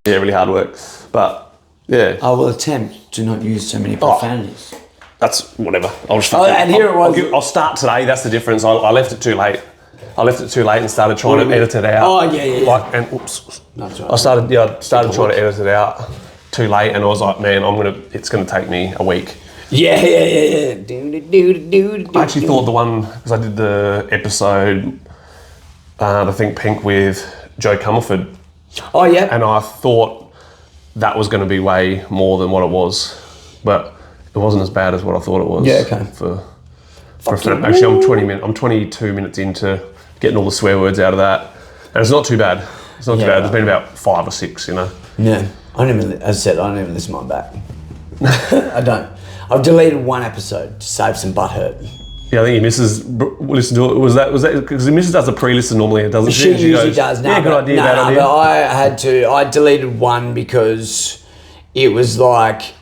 really hard work. But yeah. I will attempt to not use so many profanities. That's whatever. I'll just. And here it was. I'll start today. That's the difference. I left it too late. And started trying to edit it out. Oh yeah. Oops. That's right. I started trying to edit it out too late, and I was like, man, it's gonna take me a week. Yeah. I actually thought the one, because I did the episode, the Think Pink with Joe Comerford. Oh yeah. And I thought that was going to be way more than what it was, but it wasn't as bad as what I thought it was. Yeah, okay. Actually, I'm 22 minutes into getting all the swear words out of that, and it's not too bad. It's not too bad. There's been about 5 or 6, you know. Yeah. I don't even listen to mine back. I don't. I've deleted one episode to save some butt hurt. Yeah, I think your missus listened to it. Was that because your missus does a pre-listen normally, doesn't she? She usually does. No, yeah, good idea. But I deleted one because it was like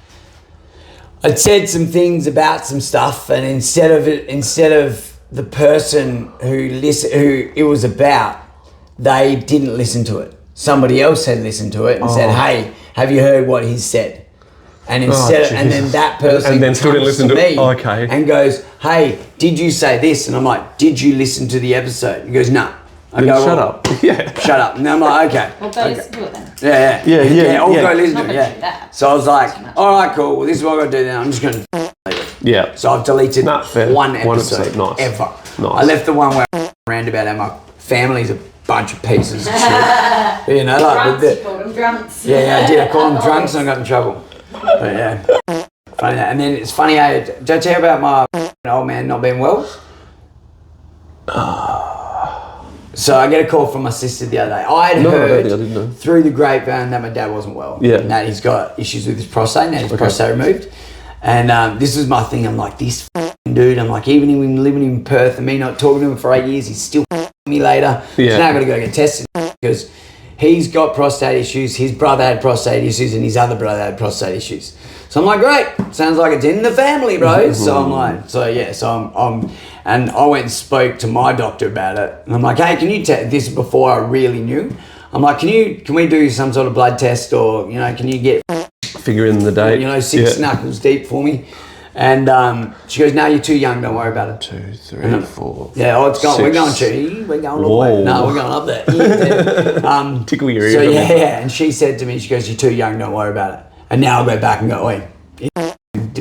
I'd said some things about some stuff, and instead of the person who it was about, they didn't listen to it. Somebody else had listened to it and said, "Hey, have you heard what he said?" And and then that person and then still didn't listen to me okay. and goes, "Hey, did you say this?" And I'm like, "Did you listen to the episode?" He goes, "No." I go, shut up. Yeah. Shut up. And I'm like, okay. Well, go listen to it then. Yeah, I'll go listen to it, yeah. So I was like, all right, cool. Well, this is what I've got to do now. I'm just going to leave it. Yeah. So I've deleted one episode nice. ever. Nice. I left the one where I ran about how my family's a bunch of pieces of shit. You know, like you called them drunks. Yeah, I did. I called them drunks and I got in trouble. But yeah. Funny that. And then it's funny how, did I tell you about my old man not being well? So I get a call from my sister the other day. I didn't know. Through the grapevine that my dad wasn't well. Yeah. And that he's got issues with his prostate, and his prostate removed. And this is my thing. I'm like, this dude, I'm like, even him living in Perth and me not talking to him for 8 years, he's still me later. Yeah. So now I've got to go get tested because he's got prostate issues, his brother had prostate issues, and his other brother had prostate issues. So I'm like, great, sounds like it's in the family, bro. So I'm like, and I went and spoke to my doctor about it. And I'm like, hey, can you this is before I really knew. I'm like, can we do some sort of blood test, or, you know, can you get figure in the date, you know, 6 knuckles deep for me? And she goes, no, you're too young, don't worry about it. 2, 3, 4. Yeah, it's going. 6. We're going to. We're going all the way. No, we're going up there. Tickle your ear. So yeah, and she said to me, she goes, you're too young, don't worry about it. And now I'll go back and go, wait,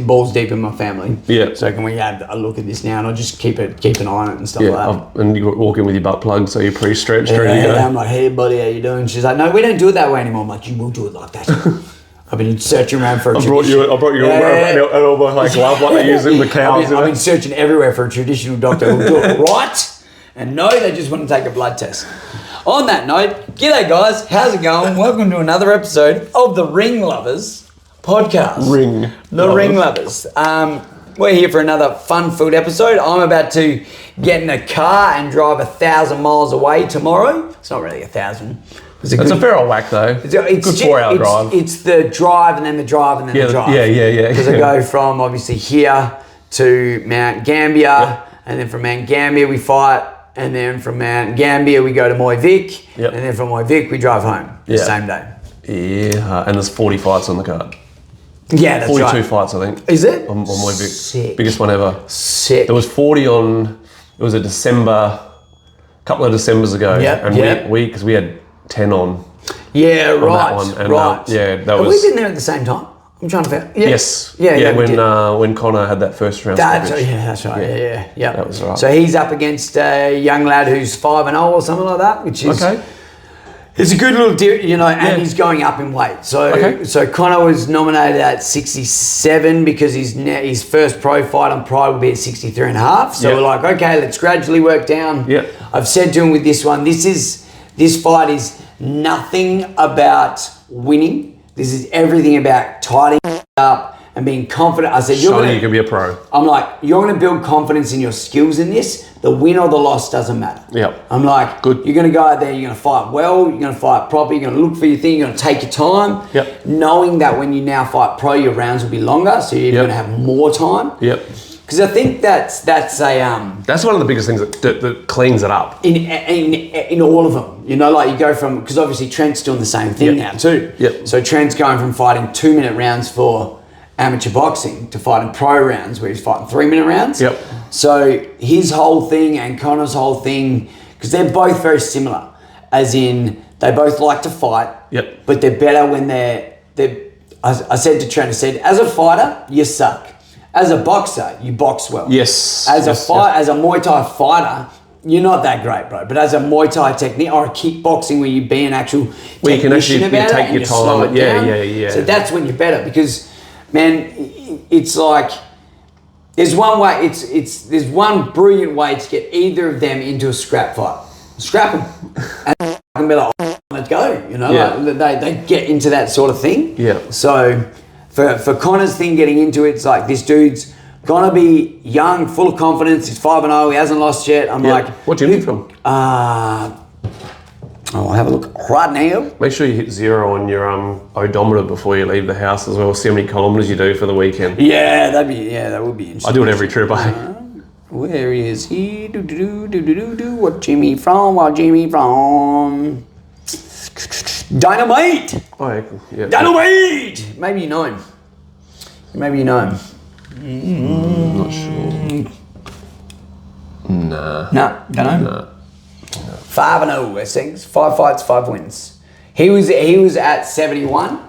balls deep in my family. Yeah. So can we have a look at this now? And I'll just keep an eye on it and stuff like that. And you walk in with your butt plug, so you're pre-stretched, ready to go. I'm like, hey buddy, how you doing? She's like, no, we don't do it that way anymore. I'm like, you will do it like that. I've been searching around for I brought you an elbow like glove like they use in the cows. I've been searching everywhere for a traditional doctor who'll do it right. And no, they just want to take a blood test. On that note, g'day guys, how's it going? Welcome to another episode of the Ringlovers podcast. Ringlovers. We're here for another fun-filled episode. I'm about to get in a car and drive 1,000 miles away tomorrow. It's not really 1,000. It's a fair old whack though. It's a good 4-hour drive. It's the drive and then the drive and then the drive. Yeah. Because I go from obviously here to Mount Gambier, and then from Mount Gambier we fight, and then from Mount Gambier we go to Moy Vic, and then from Moy Vic we drive home the same day. Yeah, and there's 40 fights on the card. Yeah, that's 42 fights, I think. Is it? On Moy Vic. Sick. Biggest one ever. Sick. There was 40 on, it was a couple of Decembers ago. And because we had 10 on. Yeah, on right. That one. And, right. That Have was. we been there at the same time? I'm trying to figure. Yeah. Yes. Yeah. When Connor had that first round. That's right. Yeah. That was right. So he's up against a young lad who's 5-0 or something like that, which is it's a good little deal, you know. And he's going up in weight. So Connor was nominated at 67 because his first pro fight on Pride will be at 63.5. So we're like, okay, let's gradually work down. Yeah. I've said to him with this one, this fight is nothing about winning. This is everything about tightening up and being confident. I said, you can be a pro. I'm like, you're going to build confidence in your skills in this. The win or the loss doesn't matter. Yep. I'm like, good. You're going to go out there, you're going to fight well, you're going to fight properly, you're going to look for your thing, you're going to take your time. Yep. Knowing that when you now fight pro, your rounds will be longer, so you're going to have more time. Yep. Because I think that's a That's one of the biggest things that cleans it up. in all of them. You know, like you go from, because obviously Trent's doing the same thing now too. Yep. So Trent's going from fighting 2-minute rounds for amateur boxing to fighting pro rounds where he's fighting 3-minute rounds. Yep. So his whole thing and Connor's whole thing, because they're both very similar, as in they both like to fight. Yep. But they're better when they're. I said to Trent, I said, as a fighter, you suck. As a boxer, you box well. Yes. As a Muay Thai fighter, you're not that great, bro. But as a Muay Thai technique or a kickboxing where you be an actual where you can actually take your time. Yeah. So that's when you're better because, man, it's like there's one way. There's one brilliant way to get either of them into a scrap fight. Scrap them and be like, oh, let's go. You know, like they get into that sort of thing. Yeah. So for Connor's thing getting into it, it's like this dude's gonna be young, full of confidence. He's 5-0. He hasn't lost yet. I'm like, what gym are you from? I'll have a look right now. Make sure you hit 0 on your odometer before you leave the house as well. See how many kilometres you do for the weekend. Yeah, that would be interesting. I do it every trip. Where is he? What Jimmy from? What Jimmy from? Dynamite! Oh, yeah. Dynamite! Maybe you know him. Not sure. Nah. No, don't know. Nah. 5-0, I think. 5 fights, 5 wins. He was at 71,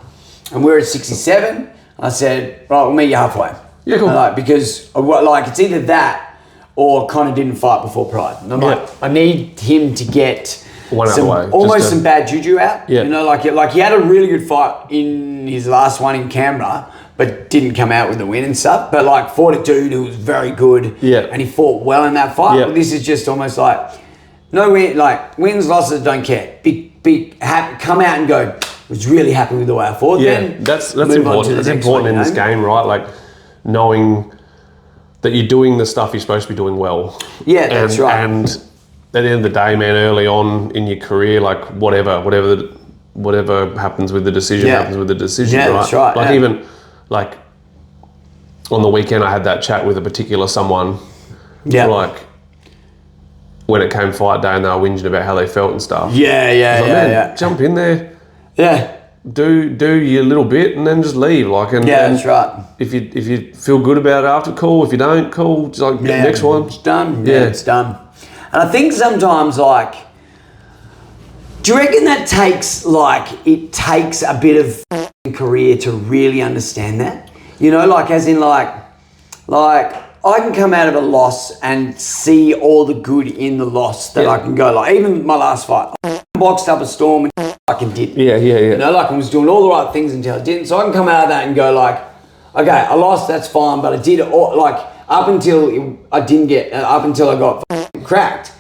and we're at 67. I said, right, we'll meet you halfway. Yeah, cool. Because it's either that or Connor didn't fight before Pride. And I'm like, I need him to get some bad juju out. Yeah. You know, like he had a really good fight in his last one in Canberra, but didn't come out with the win and stuff. But like fought a dude who was very good. Yeah. And he fought well in that fight. Yeah. But this is just almost like no win, like wins, losses, don't care. Be happy, come out and go, was really happy with the way I fought. Yeah, then that's important. That's important in this game, right? Like knowing that you're doing the stuff you're supposed to be doing well. Yeah, that's right. And at the end of the day, man, early on in your career, like whatever happens with the decision happens with the decision, yeah, right? That's right. Like even like on the weekend, I had that chat with a particular someone. Yeah. Like when it came fight day and they were whinging about how they felt and stuff. Yeah. Jump in there. Yeah. Do your little bit and then just leave. That's right. If you feel good about it after, cool. If you don't, cool. Just like next one. It's done. Yeah, it's done. And I think sometimes do you reckon that takes a bit of career to really understand that? You know, as in I can come out of a loss and see all the good in the loss that I can go, even my last fight, I boxed up a storm and fucking did. Yeah. You know, I was doing all the right things until I didn't. So I can come out of that and go okay, I lost, that's fine, but I did it all, up until I got cracked,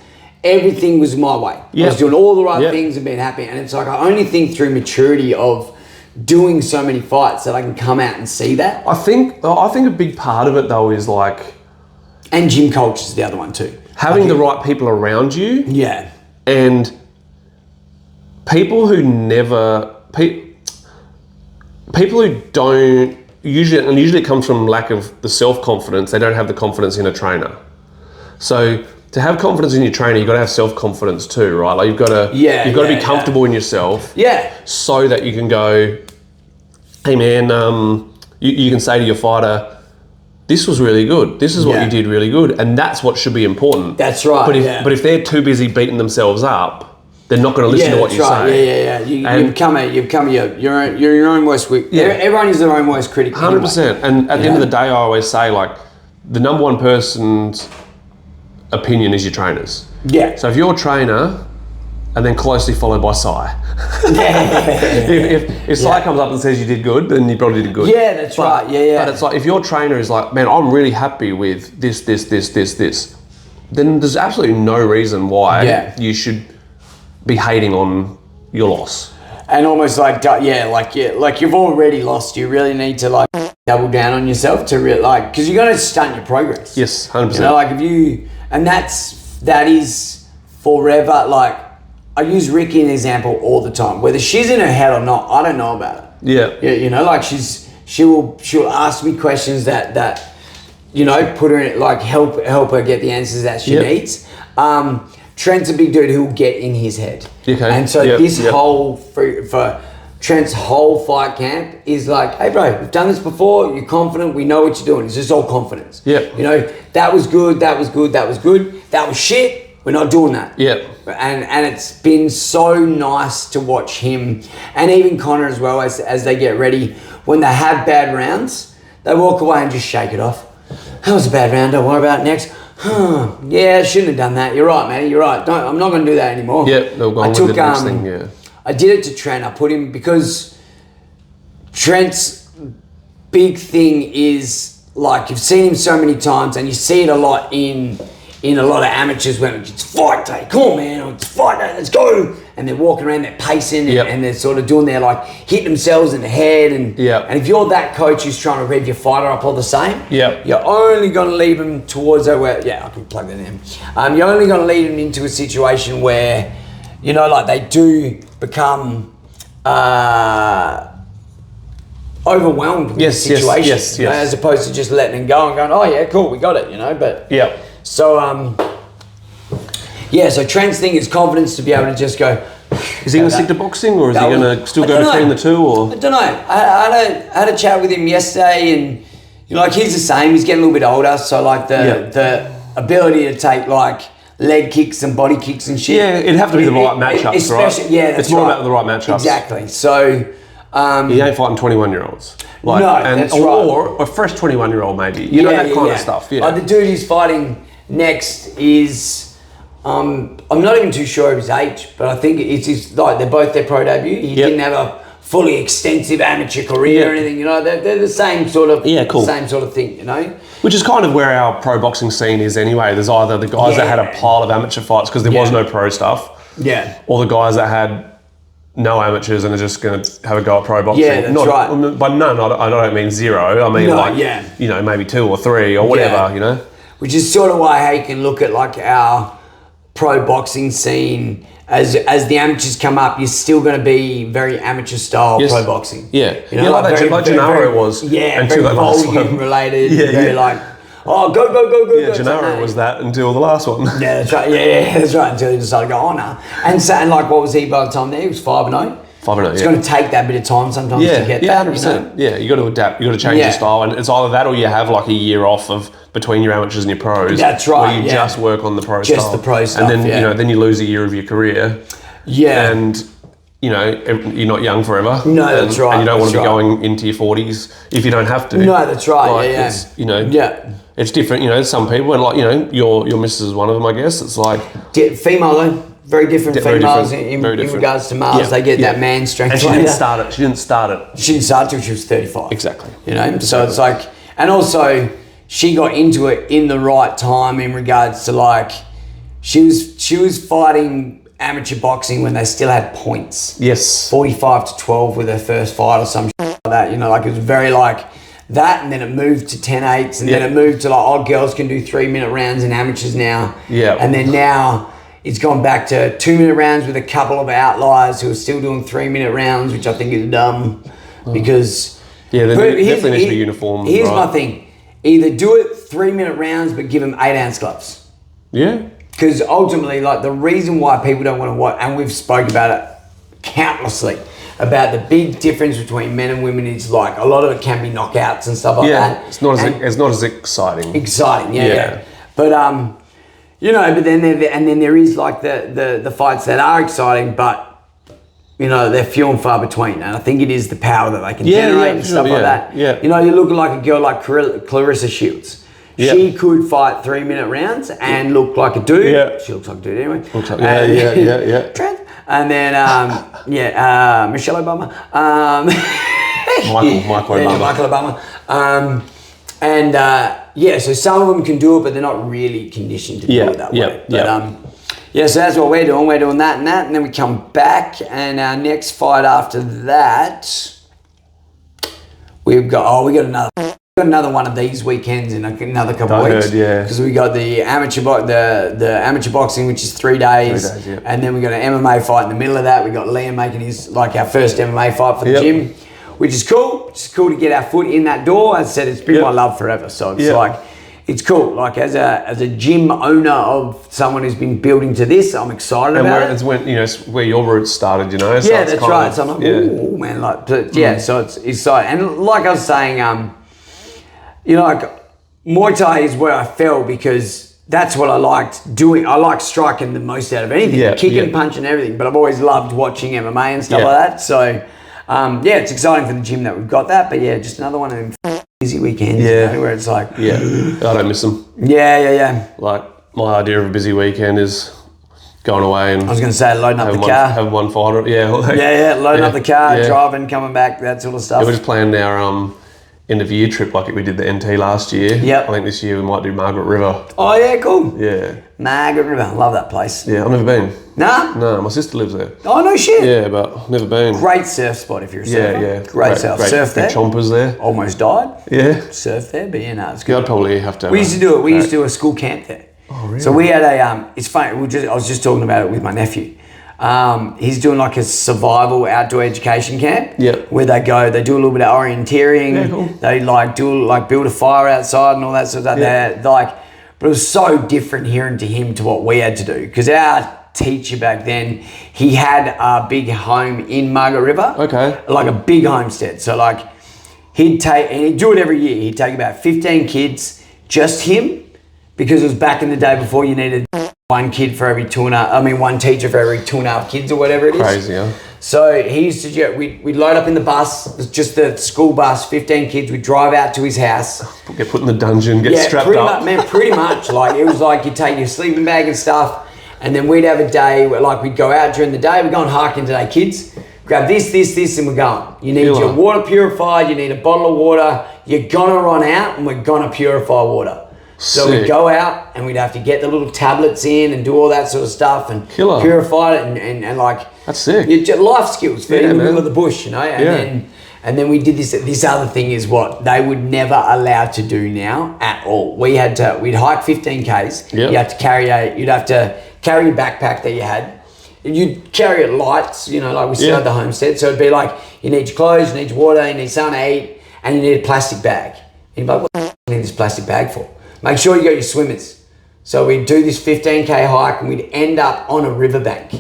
everything was my way. I was doing all the right things and being happy. And it's I only think through maturity of doing so many fights that I can come out and see that. I think a big part of it though is and gym culture is the other one too. Having the right people around you. Yeah. And people who don't usually it comes from lack of the self-confidence. They don't have the confidence in a trainer. So to have confidence in your trainer, you've got to have self-confidence too, right? Like you've got to be comfortable in yourself. Yeah. So that you can go, hey man, you can say to your fighter, this was really good. This is what you did really good. And that's what should be important. That's right. But if they're too busy beating themselves up, they're not going to listen to what you say. Yeah. You become your own worst critic. Yeah. Everyone is their own worst critic. 100%. And at the end of the day, I always say the number one person's opinion is your trainer's. Yeah. So if you're a trainer, and then closely followed by Sai. If Sai comes up and says you did good, then you probably did good. Yeah, that's right. Yeah. But it's if your trainer is man, I'm really happy with this, then there's absolutely no reason why you should be hating on your loss. And almost you've already lost. You really need to double down on yourself to because you're going to stunt your progress. Yes, 100%. You know, that is forever. I use Ricky as an example all the time. Whether she's in her head or not, I don't know about it. Yeah. You know, she'll ask me questions that put her in, like help her get the answers that she needs. Trent's a big dude who will get in his head. Okay. And so whole for Trent's whole fight camp is like, hey bro, we've done this before, you're confident, we know what you're doing. It's just all confidence. Yeah. That was good, that was good, that was good, that was shit, we're not doing that. Yeah. And it's been so nice to watch him and even Connor as well as they get ready. When they have bad rounds, they walk away and just shake it off. That was a bad round, don't worry about it next. Yeah, I shouldn't have done that. You're right, man. You're right. I'm not going to do that anymore. Yeah, they'll go on with the next thing, yeah. I did it to Trent. I put him because Trent's big thing is, like, you've seen him so many times and you see it a lot in a lot of amateurs when it's fight day. Come on, man. It's fight day. Let's go. And they're walking around, they're pacing and they're sort of doing their, like, hitting themselves in the head. And if you're that coach who's trying to rev your fighter up all the same, you're only going to leave them towards where, I can plug that in. You're only going to lead them into a situation where, like they do become overwhelmed with the situation. Yes. As opposed to just letting them go and going, oh yeah, cool, we got it, but. Yeah. So, so Trent's thing is confidence to be able to just go. Is he going to stick to boxing, or is he going to still go between the two? Or I don't know. I had a chat with him yesterday, and like he's the same. He's getting a little bit older, so like the ability to take like leg kicks and body kicks and shit. Yeah, it'd have to be the right matchups, right? Yeah, that's it's more about the right matchups. Exactly. So he ain't fighting 21-year-olds. Like, that's right. Or a fresh 21-year-old maybe. That kind of stuff. Yeah. Like the dude who's fighting next is. I'm not even too sure of his age, but I think it's his, like they're both their pro debut. He didn't have a fully extensive amateur career or anything, they're the same sort of same sort of thing, Which is kind of where our pro boxing scene is anyway. There's either the guys that had a pile of amateur fights because there was no pro stuff. Yeah. Or the guys that had no amateurs and are just going to have a go at pro boxing. Yeah, that's right. By none, I don't mean zero. I mean maybe 2 or 3 or whatever, Which is sort of why you can look at like our pro boxing scene as the amateurs come up, you're still going to be very amateur style pro boxing. Yeah, like Gennaro was. Yeah, very volume related. Very like, oh, go. Yeah, Gennaro was that until the last one. Yeah, that's right. Yeah, that's right. Until he decided to go on now. And like, what was he by the time there? He was 5-0. 5-0, It's going to take that bit of time sometimes to get that. 100%. Yeah, you got to adapt. You got to change your style, and it's either that or you have like a year off of between your amateurs and your pros. That's right. Where you just work on the pro style. Just the pro stuff. And then then you lose a year of your career. Yeah. And you're not young forever. No, that's right. And you don't want to be going into your 40s if you don't have to. No, that's right. Like, it's different. Some people, and like your missus is one of them, I guess. It's like female though. Very different females in regards to males. They get that man strength. And she didn't start it. She didn't start it till she was 35. Exactly. So it's like, and also she got into it in the right time in regards to like, she was fighting amateur boxing when they still had points. Yes. 45-12 with her first fight or some shit like that. Like it was very like that, and then it moved to 10-8s, and then it moved to like, girls can do 3-minute rounds in amateurs now. Yeah. And then now it's gone back to 2-minute rounds with a couple of outliers who are still doing 3-minute rounds, which I think is dumb because... Yeah, they definitely need to be uniform. Here's my thing. Either do it 3-minute rounds, but give them 8-ounce gloves. Yeah. Because ultimately, like the reason why people don't want to watch, and we've spoken about it countlessly, about the big difference between men and women is like a lot of it can be knockouts and stuff like that. It's not as exciting. Exciting, yeah. But but then there is like the fights that are exciting, but they're few and far between. And I think it is the power that they can generate and stuff like that. Yeah. You look like a girl like Clarissa Shields. Yeah. She could fight 3-minute rounds and look like a dude. Yeah. She looks like a dude anyway. Yeah. Trent. And then Michelle Obama. Michael Obama. So some of them can do it, but they're not really conditioned to do it that way. But so that's what we're doing. We're doing that, and then we come back, and our next fight after that, we got another one of these weekends in another couple of weeks. Because we got the amateur amateur boxing, which is 3 days, and then we got an MMA fight in the middle of that. We got Liam making our first MMA fight for the gym. Which is cool. It's cool to get our foot in that door. As I said, it's been my love forever. So it's like, it's cool. Like as a gym owner of someone who's been building to this, I'm excited about it. It's when it's where your roots started, So yeah, that's right. So I'm like, oh man, like, so it's exciting. And like I was saying, like Muay Thai is where I fell because that's what I liked doing. I like striking the most out of anything, kicking, punching, everything. But I've always loved watching MMA and stuff like that. So it's exciting for the gym that we've got that. But just another one of them busy weekends, where it's like, I don't miss them. Yeah. Like my idea of a busy weekend is going away and I was going to say loading up the car, have one fighter, loading up the car, driving, coming back, that sort of stuff. Yeah, we just planned our end of year trip like we did the NT last year. Yep. I think this year we might do Margaret River. Oh yeah, cool. Yeah. Margaret River, love that place. Yeah, I've never been. Nah? No, my sister lives there. Oh no shit. Yeah, but never been. Great surf spot if you're a surfer. Yeah. Great surf. Surf there. Chompers there. Almost died. Yeah. Surf there, but it's good. Yeah, I'd probably have to. We used to do it. We used to do a school camp there. Oh really? So we had a it's funny. I was just talking about it with my nephew. He's doing like a survival outdoor education camp. Yep. Where they do a little bit of orienteering. Yeah, cool. They build a fire outside and all that sort of stuff. But it was so different hearing to him to what we had to do because our teacher back then, he had a big home in Margaret River. Okay. Like a big homestead. So like he'd do it every year. He'd take about 15 kids, just him, because it was back in the day before you needed one teacher for every 2.5 kids or whatever it is. Crazy, huh? So he used to we'd load up in the bus, just the school bus, 15 kids, we'd drive out to his house. Get put in the dungeon, get strapped up. Pretty much. Like it was like you'd take your sleeping bag and stuff, and then we'd have a day where like we'd go out during the day, we'd go on hiking today, kids. Grab this, and we're going. You need your water purified, you need a bottle of water, you're gonna run out, and we're gonna purify water. So we'd go out and we'd have to get the little tablets in and do all that sort of stuff and purify it and like... That's sick. Life skills for in the middle of the bush, And then we did this other thing is what they would never allow to do now at all. We'd hike 15Ks. Yep. You'd have to carry your backpack that you had. You'd carry it light, like we still had the homestead. So it'd be like, you need your clothes, you need your water, you need something to eat, and you need a plastic bag. And you'd be like, what the f*** do you need this plastic bag for? Make sure you got your swimmers. So we'd do this 15K hike and we'd end up on a riverbank.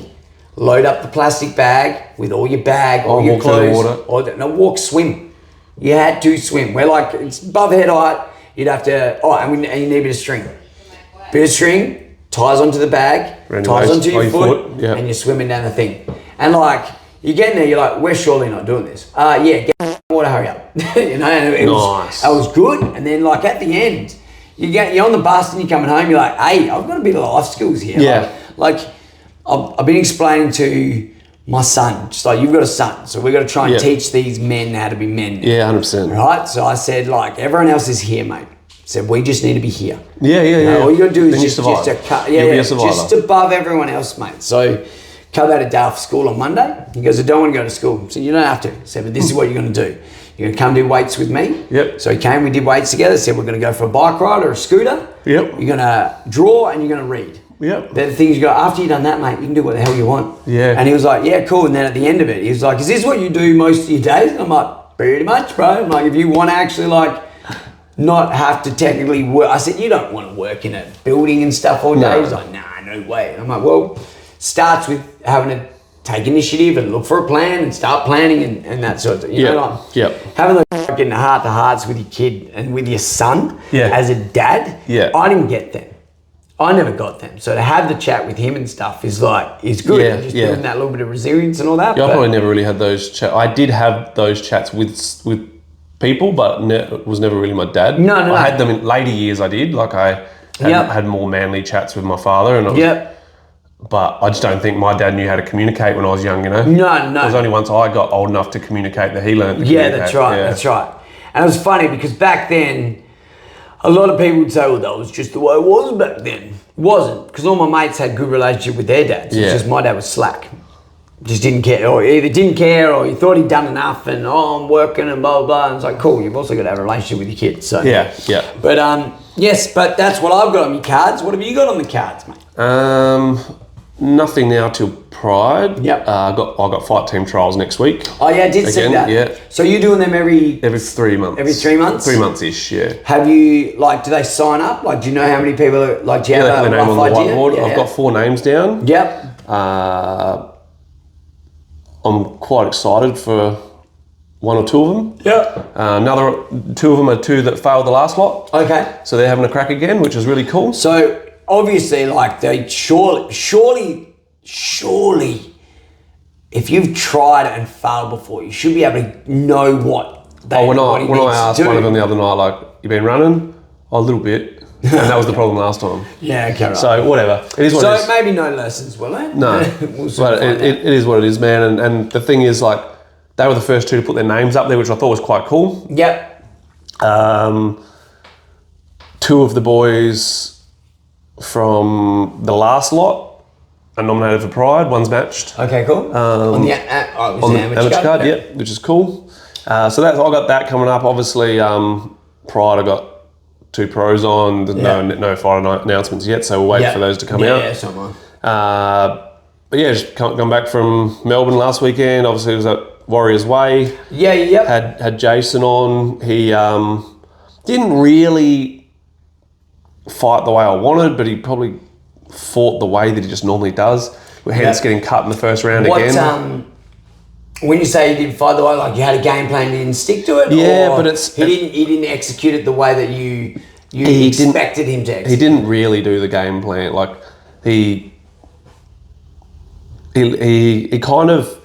Load up the plastic bag with all your bag, all your clothes. Swim. You had to swim. We're like, it's above head height. You'd have to, and you need a bit of string. Bit of string, ties onto the bag, ties onto your foot, and you're swimming down the thing. And like, you get in there, you're like, we're surely not doing this. Get water, hurry up. And it was good. And then like at the end, you're on the bus and you're coming home, you're like, hey, I've got a bit of life skills here. Yeah. Like I've been explaining to my son, just like you've got a son, so we've got to try and teach these men how to be men. Yeah, 100%. Right? So I said, like, everyone else is here, mate. Said, we just need to be here. Yeah. All you got to do is just just above everyone else, mate. So Cub had a day off school on Monday. He goes, I don't want to go to school. So you don't have to. I said, but this is what you're going to do. You're going to come do weights with me. Yep. So he came, we did weights together. Said, we're going to go for a bike ride or a scooter. Yep. You're going to draw and you're going to read. Yep. They're the things you go, after you've done that, mate, you can do what the hell you want. Yeah. And he was like, yeah, cool. And then at the end of it, he was like, is this what you do most of your days? And I'm like, pretty much, bro. I'm like, if you want to actually like not have to technically work. I said, you don't want to work in a building and stuff all day. No. He's like, nah, no way. And I'm like, well, starts with having to take initiative and look for a plan and start planning and that sort of thing. You know, like having those fucking heart-to-hearts with your kid and with your son as a dad, I didn't get them. I never got them. So to have the chat with him and stuff is good. Just building that little bit of resilience and all that. Yeah, I probably never really had those chats. I did have those chats with people, but it was never really my dad. No. I had them in later years. I did. Like I had more manly chats with my father. And but I just don't think my dad knew how to communicate when I was young, No. It was only once I got old enough to communicate that he learned to communicate. That's right. And it was funny because back then, a lot of people would say, well, that was just the way it was back then. It wasn't, because all my mates had good relationship with their dads. It's just my dad was slack. Just didn't care, or either didn't care or he thought he'd done enough and, I'm working and blah, blah, blah. And it's like, cool, you've also got to have a relationship with your kids. So Yeah. But, yes, but that's what I've got on my cards. What have you got on the cards, mate? nothing now till Pride. Yep. I got fight team trials next week. Oh yeah, I did see that. Yeah. So you're doing them every 3 months. Every 3 months? 3 months-ish, yeah. Have you, like, do they sign up? Like, do you know how many people are, like, do you They have put a their name rough on the idea? whiteboard. Yeah, I've got 4 names down. Yep. I'm quite excited for 1 or 2 of them. Yep. Another 2 of them are 2 that failed the last lot. Okay. So they're having a crack again, which is really cool. So obviously, like, they surely, if you've tried and failed before, you should be able to know what they When what he I needs asked to do. one of them the other night, like, you been running? Oh, a little bit. And that was the problem last time. Yeah, okay, right. So whatever. It is what it is. So maybe no lessons, will it? No. We'll soon But find out. it is what it is, man. And the thing is, like, they were the first 2 to put their names up there, which I thought was quite cool. Yep. 2 of the boys from the last lot are nominated for Pride. One's matched. Okay, cool. On the amateur card, yep, which is cool. So I got that coming up. Obviously, Pride, I got 2 pros on. There's no fight announcements yet, so we'll wait for those to come out. Yeah, someone. But yeah, just come back from Melbourne last weekend. Obviously, it was at Warriors Way. Yeah, yep. Had Jason on. He didn't really fight the way I wanted, but he probably fought the way that he just normally does. Hence getting cut in the first round again. When you say you didn't fight the way, like you had a game plan, you didn't stick to it. Yeah, or but he didn't execute it the way that you expected him to. He didn't really do the game plan. Like he kind of,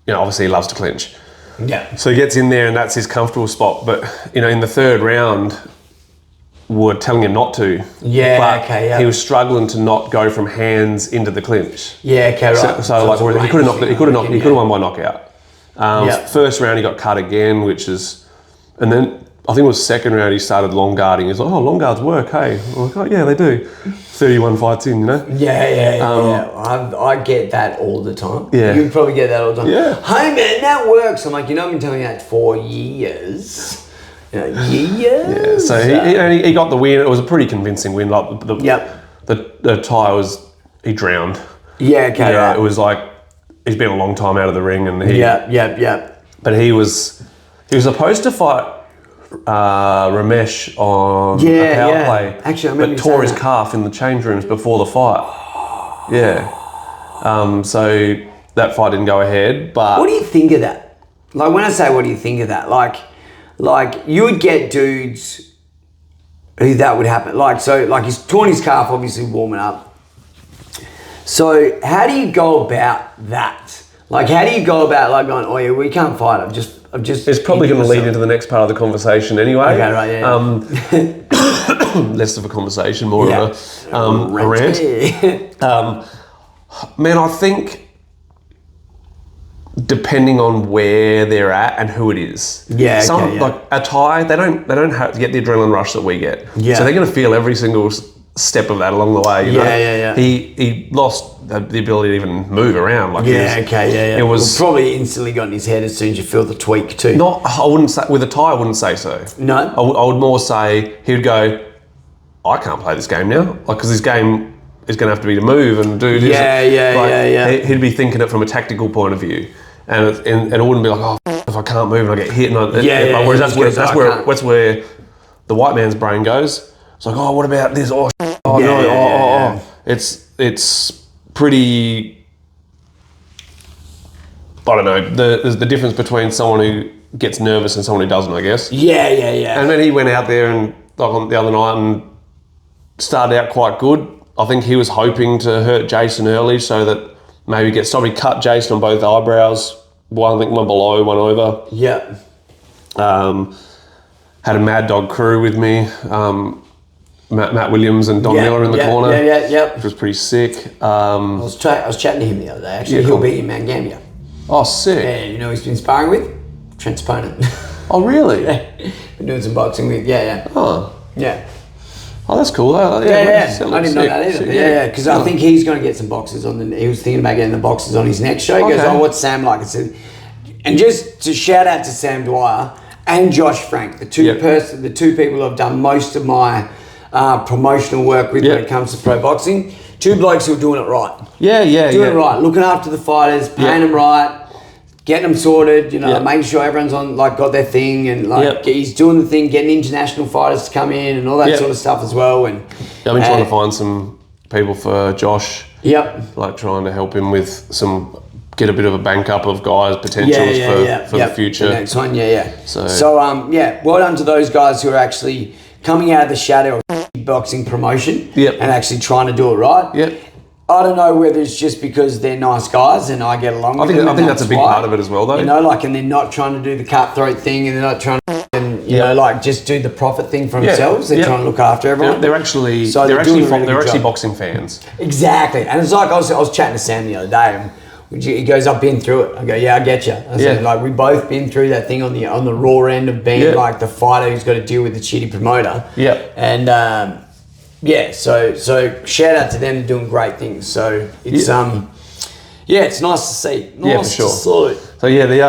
obviously he loves to clinch. Yeah. So he gets in there and that's his comfortable spot. But in the 3rd round, were telling him not to. Yeah. But okay. Yeah. he was struggling to not go from hands into the clinch. Yeah. Okay. Right. So like he could have won by knockout. First round he got cut again, and then I think it was 2nd round he started long guarding. He's like, oh, long guards work, hey. I'm like, oh yeah, they do. 31 fights in, Yeah. I get that all the time. Yeah. You probably get that all the time. Yeah. Hey man, that works. I'm like, I've been telling you that for years. Yeah. So he got the win. It was a pretty convincing win. Like the tie was, he drowned. Yeah. Okay. Right. It was like he's been a long time out of the ring, and he. Yeah. But he was supposed to fight Ramesh on a power play. Actually, I remember but tore his calf in the change rooms before the fight. Yeah. So that fight didn't go ahead. But what do you think of that? Like when I say, what do you think of that? Like you would get dudes who that would happen. Like he's torn his calf, obviously warming up. So how do you go about that? Like how do you go about like going, oh yeah, we can't fight. I've just. It's probably going to lead into the next part of the conversation anyway. Okay, right, yeah. Less of a conversation, more of a rant. Man, I think depending on where they're at and who it is. Yeah, like a Thai, they don't have to get the adrenaline rush that we get. Yeah. So they're going to feel every single step of that along the way. You know? Yeah. He lost the ability to even move around. Like It was probably instantly got in his head as soon as you feel the tweak too. I wouldn't say with a Thai. I wouldn't say so. No. I would more say he would go, I can't play this game now, like because this game is going to have to be to move and do this. Yeah. He'd be thinking it from a tactical point of view, and it wouldn't be like, oh, if I can't move and I get hit, whereas that's where the white man's brain goes. It's like, oh, what about this? Oh, no. It's pretty. I don't know. There's the difference between someone who gets nervous and someone who doesn't, I guess. Yeah. And then he went out there and like on the other night and started out quite good. I think he was hoping to hurt Jason early so that maybe get stopped. He cut Jason on both eyebrows. One below, one over. Yeah. Had a Mad Dog crew with me. Matt Williams and Don Miller in the corner. Yeah. Which was pretty sick. I was chatting to him the other day. Actually, he'll be in Mount Gambier. Oh, sick. Yeah, you know who he's been sparring with? Trent's opponent. Oh, really? Yeah. Been doing some boxing with. Yeah. Oh. Yeah. Oh, that's cool. I didn't know that either. Yeah, because I think he's going to get some boxes on. He was thinking about getting the boxes on his next show. He goes, oh, what's Sam like? I said, and just to shout out to Sam Dwyer and Josh Frank, the two people who have done most of my promotional work with when it comes to pro boxing. Two blokes who are doing it right. Doing it right, looking after the fighters, paying them right, getting them sorted, making sure everyone's on, like, got their thing, and he's doing the thing, getting international fighters to come in and all that sort of stuff as well. And I've been trying to find some people for Josh. Like trying to help him with get a bit of a bank up of guys' potentials for the future. The next one, So well done to those guys who are actually coming out of the shadow of boxing promotion and actually trying to do it right. I don't know whether it's just because they're nice guys and I get along with them. I think that's a big part of it as well, though. And they're not trying to do the cutthroat thing, and they're not trying to, just do the profit thing for themselves. They're trying to look after everyone. They're actually boxing fans. Exactly. And it's like I was chatting to Sam the other day, and he goes, "I've been through it." I go, "Yeah, I get you." I said, like, we both been through that thing on the raw end of being like the fighter who's got to deal with the shitty promoter. And so shout out to them, they're doing great things. So it's it's nice to see. Nice to see. So the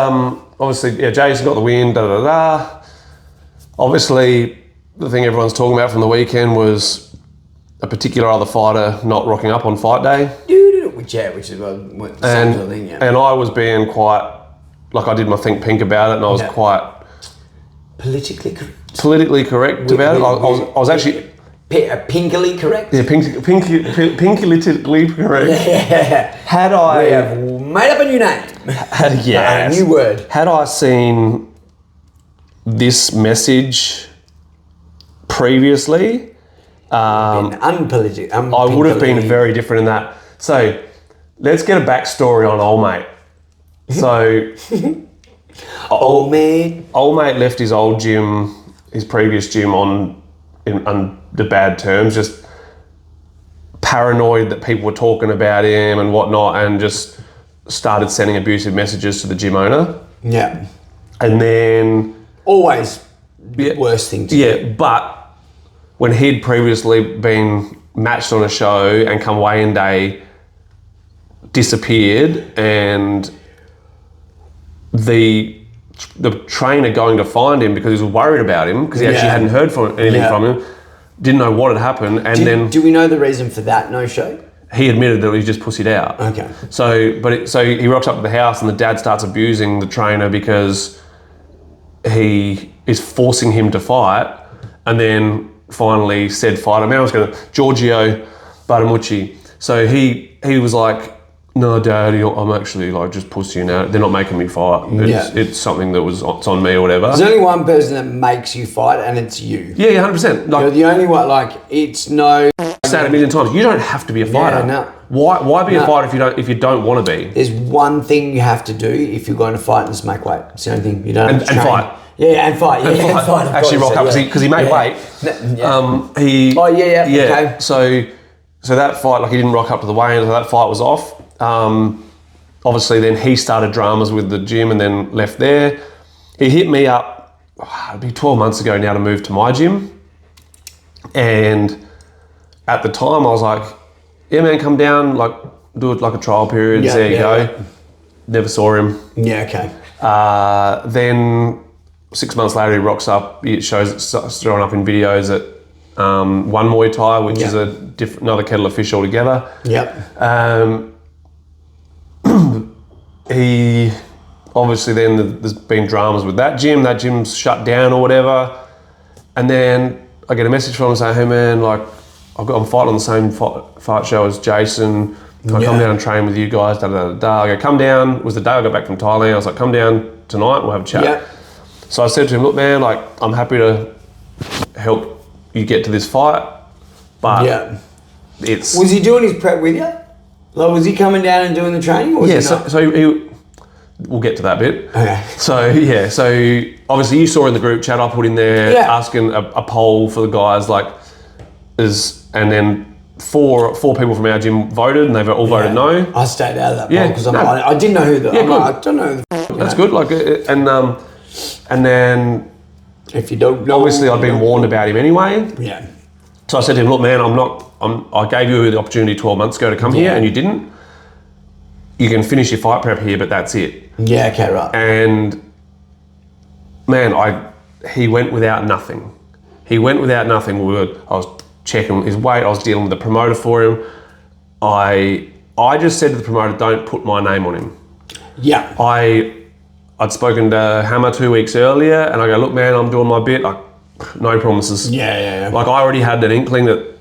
obviously Jason got the win. Obviously, the thing everyone's talking about from the weekend was a particular other fighter not rocking up on fight day. Which is the same sort of thing. And I was being quite, like, I did my think pink about it, and I was quite politically correct about it. I was actually pinkily correct. Yeah, pinkily correct. Had I we have made up a new name. A new word. Had I seen this message previously, I would have been very different in that. So let's get a backstory on old mate. So old mate left his old gym, his previous gym on the bad terms, just paranoid that people were talking about him and whatnot, and just started sending abusive messages to the gym owner. And then always the worst thing to do. But when he'd previously been matched on a show and come weigh-in day, disappeared, and the trainer going to find him because he was worried about him because he actually hadn't heard anything from him, didn't know what had happened, and do we know the reason for that no-show? He admitted that he just pussied out. Okay. So he rocks up to the house, and the dad starts abusing the trainer because he is forcing him to fight, and then finally said fight him. I was going to Giorgio Badamucci. So he was like, "No, Daddy, I'm actually like just pussying out. They're not making me fight. It's something it's on me or whatever." There's only one person that makes you fight, and it's you. Yeah, 100%. You're the only one. Like, it's no. I've said it a million times. You don't have to be a fighter. No. Why be a fighter if you don't want to be? There's one thing you have to do if you're going to fight, and it's make weight. It's the only thing you don't have to train. Fight. Yeah, and fight. And fight. Actually, rock up because he made weight. Okay. So that fight, like, he didn't rock up to the weigh-in, so that fight was off. Obviously, then he started dramas with the gym and then left there. He hit me up, it'd be 12 months ago now, to move to my gym. And at the time, I was like, "Yeah, man, come down, like, do it like a trial period, see how you go." Never saw him. Yeah, okay. Then 6 months later, he rocks up. It starts showing up in videos at One Muay Thai, which is another kettle of fish altogether. He obviously, then there's been dramas with that gym. That gym's shut down or whatever. And then I get a message from him saying, "Hey man, like, I'm fighting on the same fight show as Jason. Can I come down and train with you guys?" I go, "Come down." It was the day I got back from Thailand. I was like, "Come down tonight, we'll have a chat." So I said to him, "Look, man, like, I'm happy to help you get to this fight, but it's..." Was he doing his prep with you? Like, was he coming down and doing the training? Or was he not? So he, we'll get to that bit. Okay. So obviously you saw in the group chat I put in there asking a poll for the guys, like, and then four people from our gym voted, and they've all voted no. I stayed out of that poll because I didn't know who the. I don't know who the. That's good. Like, and then if you don't know, obviously I'd been warned about him anyway. Yeah. So I said to him, "Look, man, I gave you the opportunity 12 months ago to come here, and you didn't. You can finish your fight prep here, but that's it." Yeah. Okay. Right. And man, he went without nothing. I was checking his weight. I was dealing with the promoter for him. I just said to the promoter, don't put my name on him. Yeah. I'd spoken to Hammer 2 weeks earlier, and I go, look, man, I'm doing my bit. Like, no promises. Yeah. Like, I already had an inkling that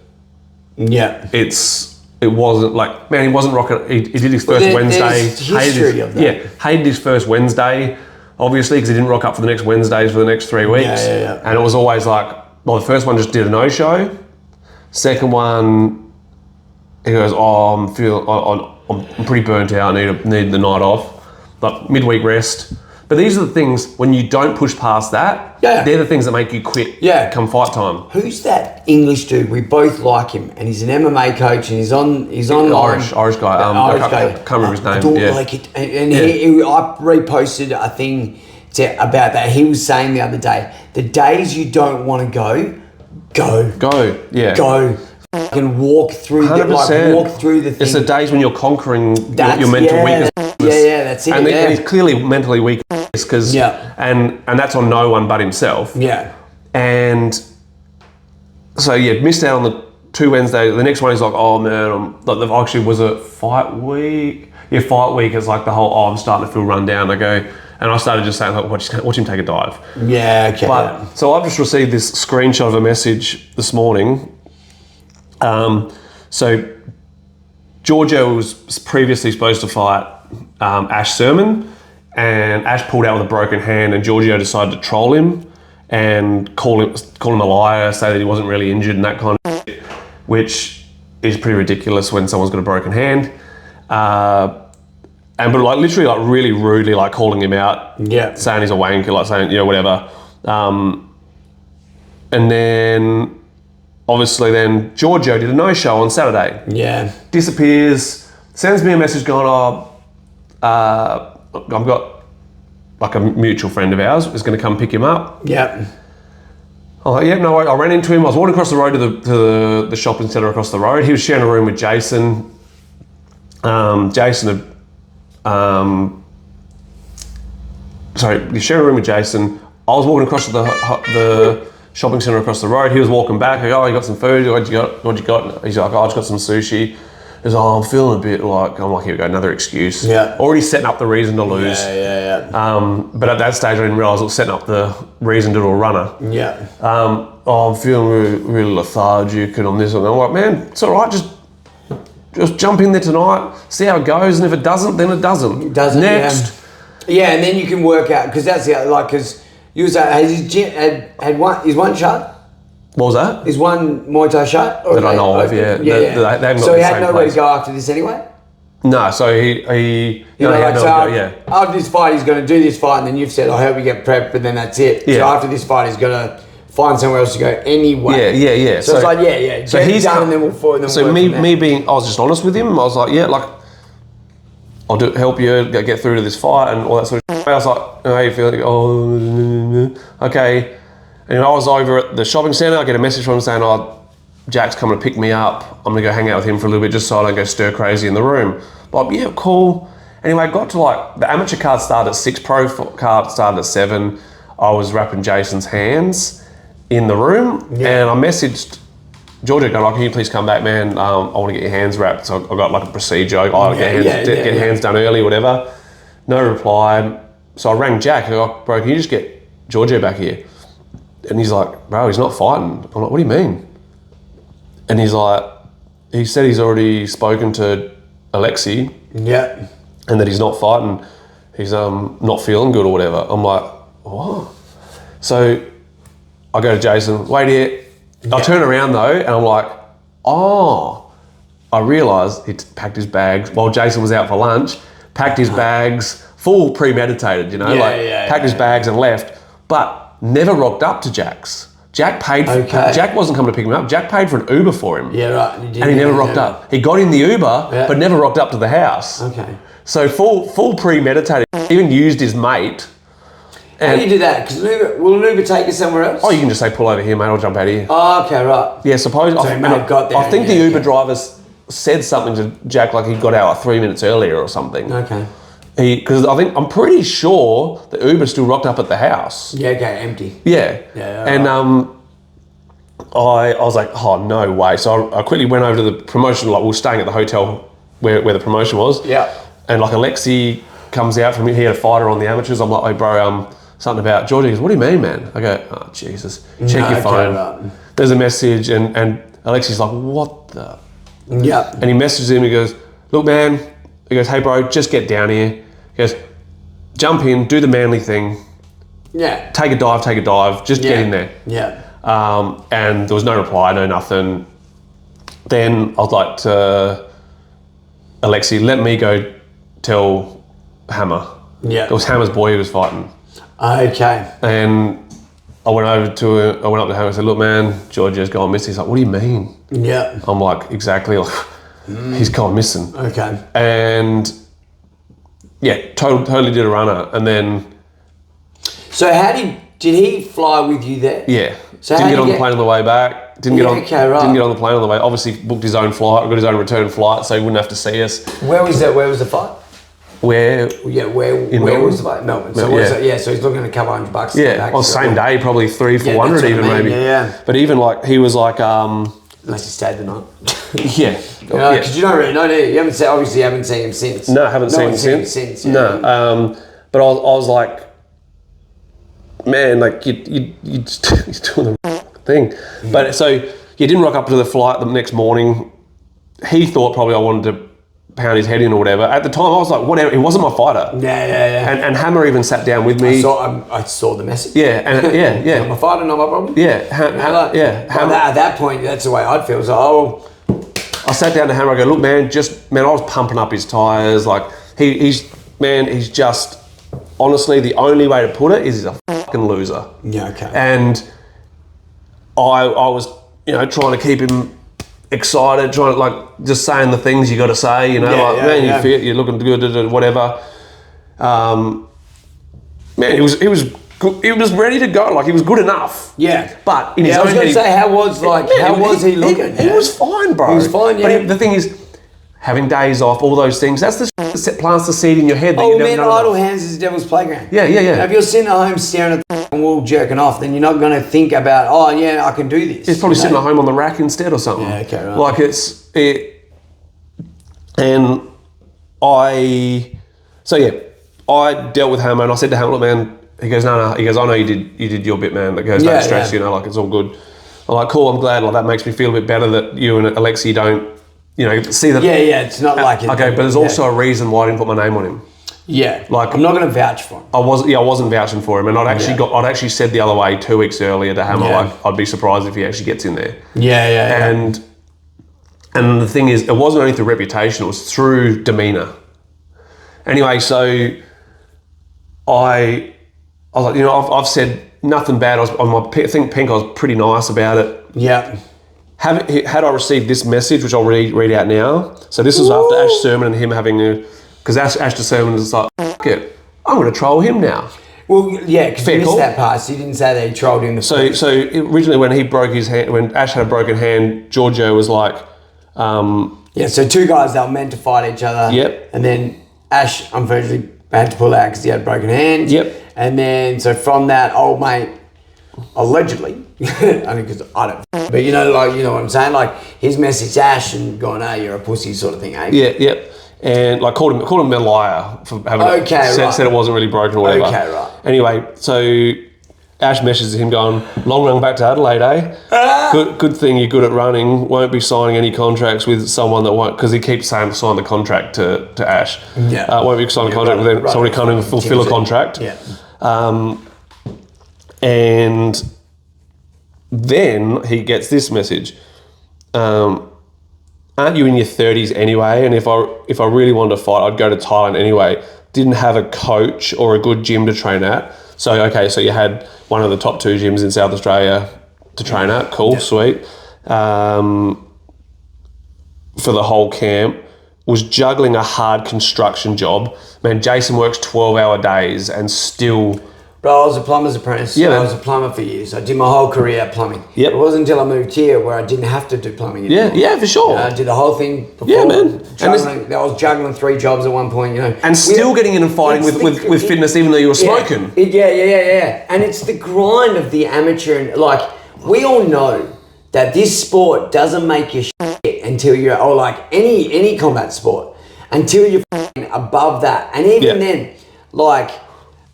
it wasn't like, man, he wasn't rocking. He did his first Wednesday. Hated his first Wednesday, obviously, because he didn't rock up for the next Wednesdays for the next 3 weeks. Yeah. And it was always like, well, the first one just did a no-show. Second one, he goes, oh, I'm pretty burnt out. I need the night off, like midweek rest. But these are the things, when you don't push past that, they're the things that make you quit come fight time. Who's that English dude? We both like him, and he's an MMA coach, and he's on Irish guy. I can't remember his name. I don't like it. And I reposted a thing about that. He was saying the other day, the days you don't want to go. Go. Fucking walk through 100%. Walk through the thing. It's the days when you're conquering your mental weakness. That's it. And he's clearly mentally weak because and that's on no one but himself. Yeah. And so missed out on the 2 Wednesdays. The next one is like, oh man, actually was a fight week. Yeah, fight week is like the whole, I'm starting to feel run down. I go, and I started just saying, like, watch him take a dive. Yeah, okay. But so I've just received this screenshot of a message this morning. So Giorgio was previously supposed to fight Ash Sermon, and Ash pulled out with a broken hand, and Giorgio decided to troll him and call him a liar, say that he wasn't really injured and that kind of shit, which is pretty ridiculous when someone's got a broken hand. But like literally like really rudely like calling him out, saying he's a wanker, like saying, whatever. And then obviously then Giorgio did a no-show on Saturday. Yeah. Disappears, sends me a message going, I've got like a mutual friend of ours is going to come pick him up. Yeah. I'm like, no, I ran into him. I was walking across the road to the shopping centre across the road. He was sharing a room with Jason. Jason had, he was sharing a room with Jason. I was walking across to the shopping centre across the road. He was walking back. I go, oh, you got some food? What you got? He's like, oh, I just got some sushi. He's like, oh, I'm feeling a bit like, I'm like, here we go, another excuse. Yeah. Already setting up the reason to lose. Yeah. But at that stage, I didn't realise it was setting up the reason to do a runner. Yeah. I'm feeling really, really lethargic and on this and I'm like, man, it's all right, just jump in there tonight, see how it goes, and if it doesn't, then it doesn't. It doesn't. Next. Yeah, and then you can work out, because that's because you was has his gym had one shut? What was that? Is one Muay Thai shut? That I know of, yeah. They haven't got so the he had same nowhere place. to go after this anyway? No, so he after this fight, he's going to do this fight, and then you've said, I hope we get prepped, but then that's it. Yeah. So after this fight, he's going to find somewhere else to go anyway. Yeah. So it's like, So he's done, and then we'll fight. So me being, I was just honest with him. I was like, I'll help you get through to this fight and all that sort of shit. I was like, how you feeling? Oh, okay. And I was over at the shopping centre. I get a message from him saying, oh, Jack's coming to pick me up. I'm going to go hang out with him for a little bit just so I don't go stir crazy in the room. Like, yeah, cool. Anyway, I got to like, the amateur card started at 6, pro card started at 7. I was wrapping Jason's hands in the room and I messaged Giorgio going, can you please come back, man? I want to get your hands wrapped. So I got like a procedure. Get hands done early, whatever. No reply. So I rang Jack. I go, bro, can you just get Giorgio back here? And he's like, bro, he's not fighting. I'm like, what do you mean? And he's like, he said he's already spoken to Alexi. Yeah. And that he's not fighting. He's not feeling good or whatever. I'm like, what? So I go to Jason, wait here. I turn around though and I'm like, oh, I realised he'd packed his bags while Jason was out for lunch, packed his bags, full premeditated, packed his bags and left, but never rocked up to Jack's. Jack paid for, Jack wasn't coming to pick him up. Jack paid for an Uber for him. Yeah, right. And he never rocked up. He got in the Uber, but never rocked up to the house. Okay. So full premeditated, even used his mate. How do you do that? Because will an Uber take you somewhere else? Oh, you can just say, pull over here, mate, I'll jump out of here. Oh, okay, right. Yeah, suppose. So he may have got there. I think the Uber driver said something to Jack, like he got out like 3 minutes earlier or something. Okay. Because I'm pretty sure the Uber still rocked up at the house. Yeah, okay, empty. Yeah. Yeah. And I was like, oh, no way. So I quickly went over to the promotion, like we were staying at the hotel where the promotion was. Yeah. And like Alexi comes out from, he had a fighter on the amateurs. I'm like, hey bro, something about Georgia. He goes, what do you mean, man? I go, oh, Jesus. Check your phone. Right. There's a message and Alexi's like, what the? Yeah. And he messages him, he goes, look, man. He goes, hey bro, just get down here. He goes, jump in, do the manly thing. Yeah. Take a dive, just get in there. Yeah. And there was no reply, no nothing. Then I was like to Alexi, let me go tell Hammer. Yeah. It was Hammer's boy who was fighting. Okay. And I went up to Hammer and said, look man, Georgia's gone missing. He's like, what do you mean? Yeah. I'm like, exactly, like, he's gone missing. Okay. And yeah, totally did a runner. And then... So how did he fly with you there? Yeah. So didn't get on the plane on the way back. Didn't get on the plane on the way. Obviously booked his own flight, got his own return flight, so he wouldn't have to see us. Where was that? Where was the fight? Where? Yeah, where was the fight? Melbourne. So so he's looking at a couple $100. Yeah, on the same day, probably 300-400 even maybe. Yeah. But even like he was like, unless he stayed the night. Yeah. Because you don't really know, do you? You haven't seen him since. No, I haven't seen him since. Yeah. No. But I was like, man, like you're doing the thing. Mm. But so you didn't rock up to the flight the next morning. He thought probably I wanted to pound his head in or whatever. At the time, I was like, whatever. He wasn't my fighter. Yeah. And Hammer even sat down with me. I saw the message. Yeah, and yeah. Not my fighter, not my problem. Yeah, At that point, that's the way I'd feel. So, I sat down to Hammer. I go, look, man, I was pumping up his tires. Like he's just. Honestly, the only way to put it is he's a fucking loser. Yeah, okay. And I was, trying to keep him excited, trying to like just saying the things you got to say, you're fit, you're looking good, whatever. Man, he was good. He was ready to go. Like he was good enough. Yeah. But in his I was own going to head, say, how was he looking? He was fine, bro. He was fine. Yeah. But the thing is, having days off, all those things, that's the shit that plants the seed in your head. That you never know idle hands is the devil's playground. Yeah. If you're sitting at home staring at the wall jerking off, then you're not going to think about, I can do this. He's probably sitting at home on the rack instead or something. Yeah, okay, right. Like and I dealt with Hammer and I said to Hammer, look, man, he goes, no. He goes, I know you did your bit, man. Like, don't stress, like it's all good. I'm like, cool, I'm glad. Like that makes me feel a bit better that you and Alexi don't, see that. Yeah, it's not like it. Okay, but there's also a reason why I didn't put my name on him. Yeah, like I'm not going to vouch for him. I wasn't vouching for him, and I'd actually said the other way 2 weeks earlier to Hammer, like I'd be surprised if he actually gets in there. Yeah. And the thing is, it wasn't only through reputation; it was through demeanour. Anyway, so I was like, I've said nothing bad. I think Pink, I was pretty nice about it. Yeah. Had I received this message, which I'll read out now. So this was after Ash Sermon and him having because Ash Sermon was like, fuck it, I'm going to troll him now. Well, yeah, because you missed that part. So you didn't say that he trolled him. So originally when he broke his hand, when Ash had a broken hand, Giorgio was like, so two guys, they were meant to fight each other. Yep. And then Ash, unfortunately, had to pull out because he had a broken hand. Yep. And then, so from that, old mate, allegedly, only because I don't, but you know what I'm saying? Like, his message to Ash and going, you're a pussy sort of thing, eh? Yeah, yep. And like called him a liar for having said it wasn't really broken or whatever. Okay, right. Anyway, so Ash messages him going, long run back to Adelaide, eh? Good thing you're good at running. Won't be signing any contracts with someone that won't, because he keeps saying sign the contract to Ash. Yeah. Won't be signing a contract with them. Somebody can't even fulfill a contract. Yeah. And then he gets this message. Aren't you in your 30s anyway? And if I really wanted to fight, I'd go to Thailand anyway. Didn't have a coach or a good gym to train at. So you had one of the top 2 gyms in South Australia to train at. Cool, sweet. For the whole camp. Was juggling a hard construction job. Man, Jason works 12-hour days and still... Bro, I was a plumber's apprentice. Yeah, I was a plumber for years. I did my whole career plumbing. Yep. It wasn't until I moved here where I didn't have to do plumbing anymore. Yeah, for sure. I did the whole thing before. Yeah, man. I was juggling 3 jobs at one point, And still getting in and fighting with fitness even though you were smoking. Yeah. And it's the grind of the amateur. And like, we all know that this sport doesn't make you shit until you're, or like any combat sport, until you're above that. And even then, like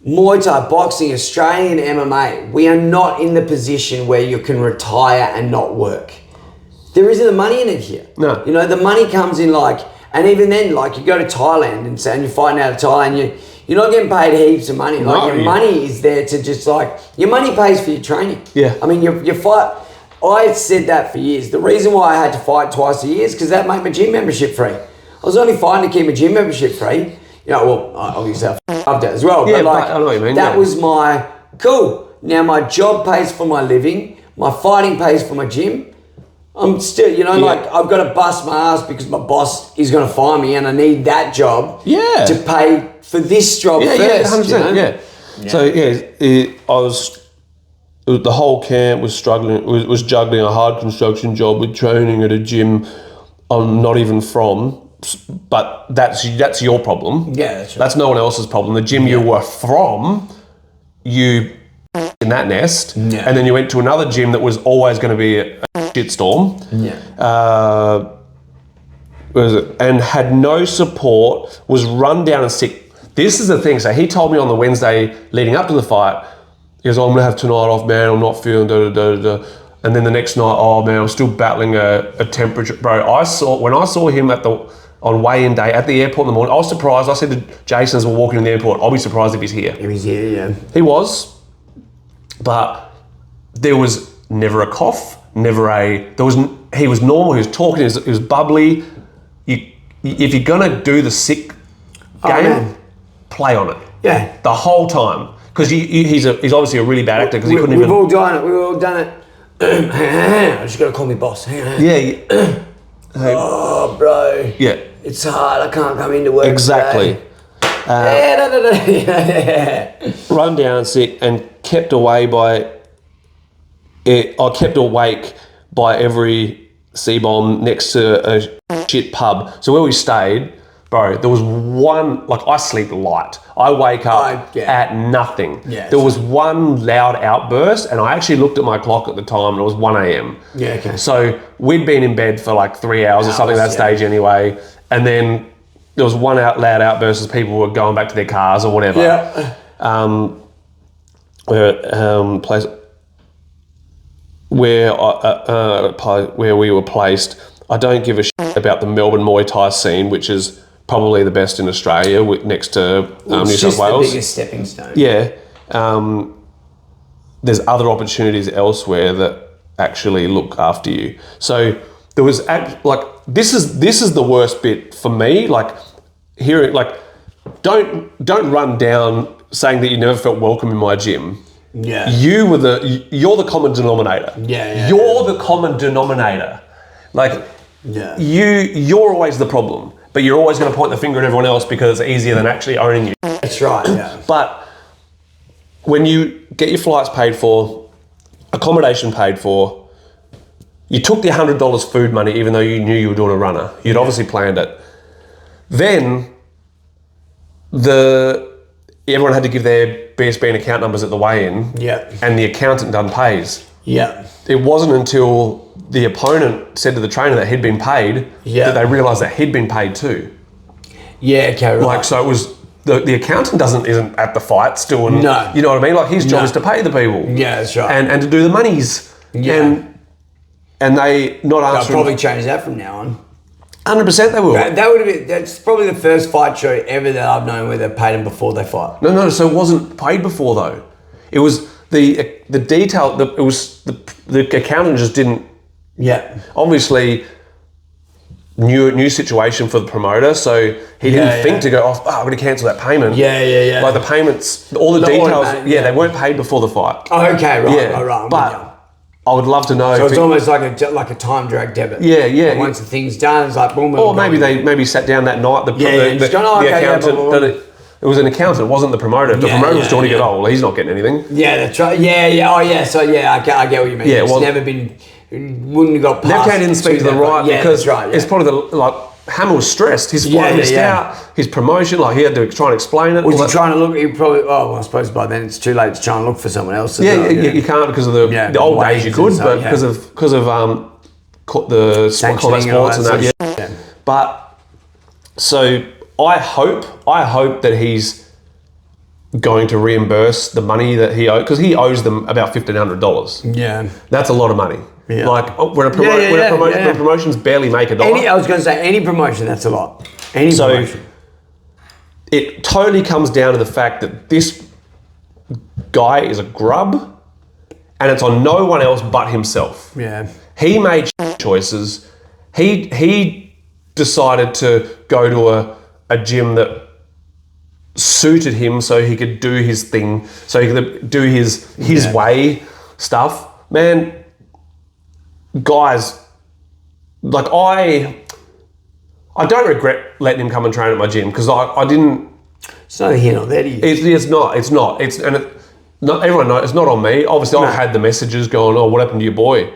Muay Thai, boxing, Australian MMA, we are not in the position where you can retire and not work. There isn't the money in it here. No. You know, the money comes in like, and even then, like you go to Thailand and you're fighting out of Thailand, you're not getting paid heaps of money. Like your money is there to just like, your money pays for your training. Yeah. I mean, you fight, I said that for years. The reason why I had to fight twice a year is because that made my gym membership free. I was only fighting to keep my gym membership free. You know, well, obviously I loved it as well. Yeah, but like, I know what you mean. That was my, cool. Now my job pays for my living. My fighting pays for my gym. I'm still, you know, like I've got to bust my ass because my boss is going to fire me and I need that job to pay for this job first. Yeah, 100%, you know? yeah. So, the whole camp was struggling, was juggling a hard construction job with training at a gym I'm not even from, but that's your problem. Yeah, that's right. That's no one else's problem. The gym you were from, you in that nest, and then you went to another gym that was always going to be a shitstorm. And had no support, was run down and sick. This is the thing. So he told me on the Wednesday leading up to the fight, he goes, I'm going to have tonight off, man. I'm not feeling da-da-da-da-da. And then the next night, oh man, I'm still battling a temperature. Bro, when I saw him on weigh-in day at the airport in the morning, I was surprised. I said to Jason as we're walking in the airport, I'll be surprised if he's here. He was here, yeah. He was, but there was never a cough, he was normal, he was talking, he was bubbly. If you're going to do the sick game, play on it. Yeah. The whole time. Because he's obviously a really bad actor because he couldn't even... We've all done it. We've all done it. I just got to call me boss. Yeah. Oh, bro. Yeah. It's hard. I can't come into work Exactly. Run down sick and kept away by... I kept awake by every C-bomb next to a shit pub. So where we stayed... Bro, there was one, like I sleep light. I wake up at nothing. Yeah, there was one loud outburst and I actually looked at my clock at the time and it was 1 a.m. Yeah, okay. So we'd been in bed for like 3 hours or something at that stage anyway. And then there was one loud outburst as people were going back to their cars or whatever. Yeah. Where we were placed, I don't give a shit about the Melbourne Muay Thai scene, which is probably the best in Australia, next to New South Wales. The biggest stepping stone. Yeah. There's other opportunities elsewhere that actually look after you. So there was this is the worst bit for me. Like hearing don't run down saying that you never felt welcome in my gym. Yeah. You're the common denominator. Yeah. You're the common denominator. Like you're always the problem. But you're always going to point the finger at everyone else because it's easier than actually owning you. That's right, yeah. But when you get your flights paid for, accommodation paid for, you took the $100 food money even though you knew you were doing a runner. You'd obviously planned it. Then everyone had to give their BSB and account numbers at the weigh-in. Yeah. And the accountant done pays. Yeah. It wasn't until the opponent said to the trainer that he'd been paid that they realised that he'd been paid too. Yeah, okay, right. Like, so it was, the accountant isn't at the fight still. And, no. You know what I mean? Like, his job is to pay the people. Yeah, that's right. And to do the monies. Yeah. And they not answering. They'll probably change that from now on. 100% they will. That's probably the first fight show ever that I've known where they paid them before they fight. No, so it wasn't paid before though. It was the detail, it was the accountant just didn't. Yeah. Obviously, new situation for the promoter, so he didn't think to go, I'm going to cancel that payment. Yeah. Like the payments, all the details, they weren't paid before the fight. Oh, okay, right. But I would love to know. So it's almost like a time drag debit. Yeah. And once the thing's done, it's like boom. Or maybe they sat down that night. The accountant. It was an accountant. It wasn't the promoter. If the promoter was trying to get old, he's not getting anything. Yeah, that's right. Yeah. Oh, yeah. So I get what you mean. Yeah, it's never been. Wouldn't have got past. Never didn't speak to the right because it's probably Hammer was stressed. His flight missed out. His promotion, like he had to try and explain it. Was he trying to look? He probably. Oh, well, I suppose by then it's too late to try and look for someone else. You can't because of the old days. You could, but because of the combat sports and that. Yeah. But so I hope that he's going to reimburse the money that he owes, because he owes them about $1,500. Yeah, that's a lot of money. Yeah. Like when promotions barely make $1. I was going to say any promotion, that's a lot. Any promotion. It totally comes down to the fact that this guy is a grub, and it's on no one else but himself. Yeah. He made choices. He decided to go to a gym that suited him so he could do his thing, so he could do his way stuff. Man, guys, like I don't regret letting him come and train at my gym, because I didn't. It's neither here nor there to you. It's not. Not everyone knows. It's not on me. Obviously, I've had the messages going, "Oh, what happened to your boy?"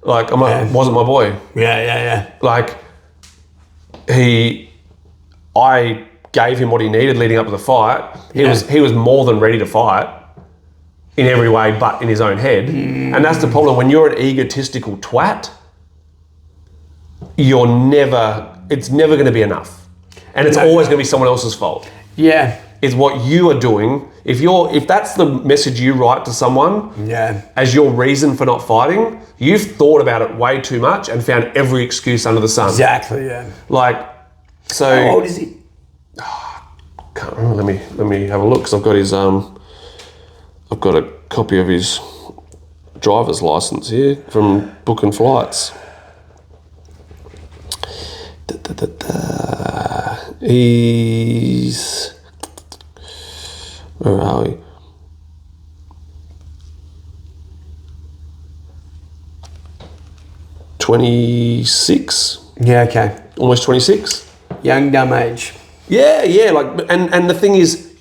Like, wasn't my boy. Yeah. Like, I gave him what he needed leading up to the fight. He was more than ready to fight in every way but in his own head. And that's the problem. When you're an egotistical twat, it's never going to be enough. And it's always going to be someone else's fault. Yeah. It's what you are doing. If that's the message you write to someone as your reason for not fighting, you've thought about it way too much and found every excuse under the sun. Exactly, yeah. Like, so... How old is he? Can't remember. Let me have a look, because I've got his I've got a copy of his driver's license here from booking flights. He's, where are we? $26. Yeah, okay. Almost 26. Young, dumb age. Yeah, like, and the thing is,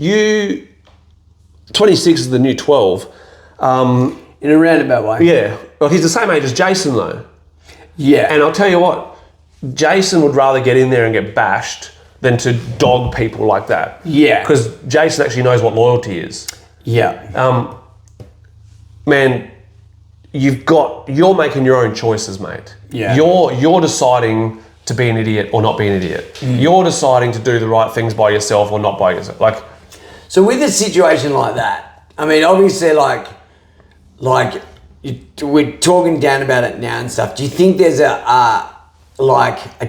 26 is the new 12. In a roundabout way. Yeah. Well, he's the same age as Jason, though. Yeah. And I'll tell you what, Jason would rather get in there and get bashed than to dog people like that. Yeah. Because Jason actually knows what loyalty is. Yeah. Man, you're making your own choices, mate. Yeah. You're deciding to be an idiot or not be an idiot. You're deciding to do the right things by yourself or not by yourself. Like, so with a situation like that, I mean, obviously, like we're talking down about it now and stuff. Do you think there's a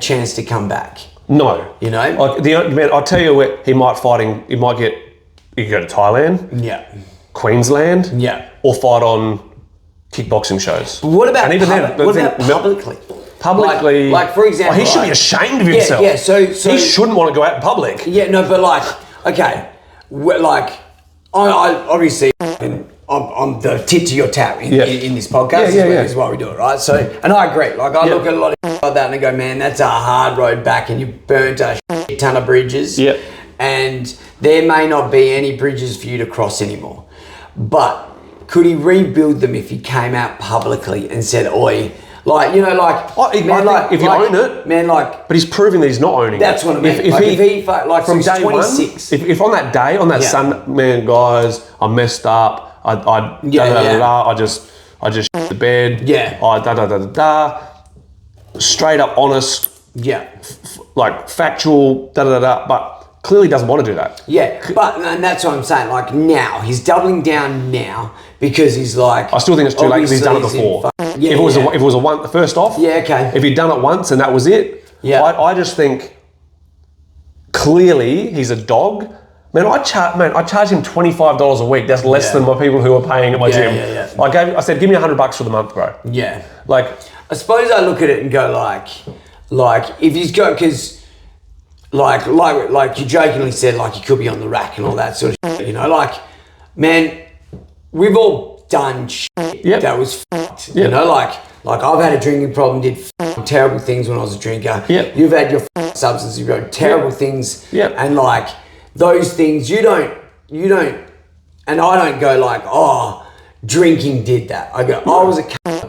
chance to come back? No. You know? Like, man, I'll tell you where he might he could go to Thailand. Yeah. Queensland. Yeah. Or fight on kickboxing shows. But what about, and even publicly? Publicly, like for example, he should be ashamed of himself. Yeah. So he shouldn't want to go out in public. Yeah, no, but okay, I obviously I'm the tit to your tap in this podcast. This is why we do it, right? So, and I agree. Like I look at a lot of like that and I go, man, that's a hard road back, and you burnt a shit ton of bridges. Yeah. And there may not be any bridges for you to cross anymore, but could he rebuild them if he came out publicly and said, "Oi"? Like, you know, if you own it, man, like. But he's proving that he's not owning that's it. That's what I mean. If he from day 26. One, if on that day, on that Sunday, man, guys, I messed up. I just shit the bed. Yeah. Straight up, honest. Yeah. Like factual. But clearly doesn't want to do that. Yeah, and that's what I'm saying. Like now, he's doubling down now because he's like. I still think it's too late because he's done it before. If it was a one, first off. Yeah, okay. If he'd done it once and that was it. Yeah. I just think clearly he's a dog. Man, I charge him $25 a week. That's less than my people who are paying at my gym. Yeah. I said, give me $100 for the month, bro. Yeah. Like, I suppose I look at it and go like if he's got, because like you jokingly said, like he could be on the rack and all that sort of shit, you know, like, man, we've all done shit that was fucked, you know, like I've had a drinking problem, did terrible things when I was a drinker. Yep. You've had your substance, you've done terrible things. Yep. And like those things, you don't, and I don't go like, oh, drinking did that. I go, I was a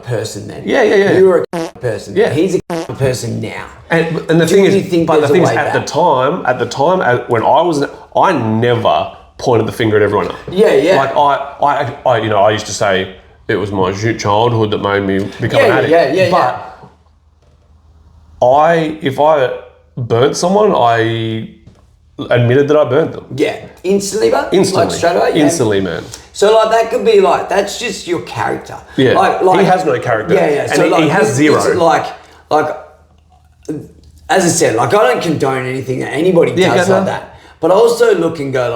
person then. Yeah. You were a person. Yeah. He's a person now. And the thing is, at the time, when I never pointed the finger at everyone else. Yeah. Like I used to say it was my childhood that made me become an addict. But if I burnt someone, I admitted that I burnt them. Yeah. Instantly, but? Instantly. Like straight away? Yeah. Instantly, man. So like that could be like, that's just your character. Yeah. Like he has no character. Yeah. And so he has zero. Like, as I said, like I don't condone anything that anybody does like that. But I also look and go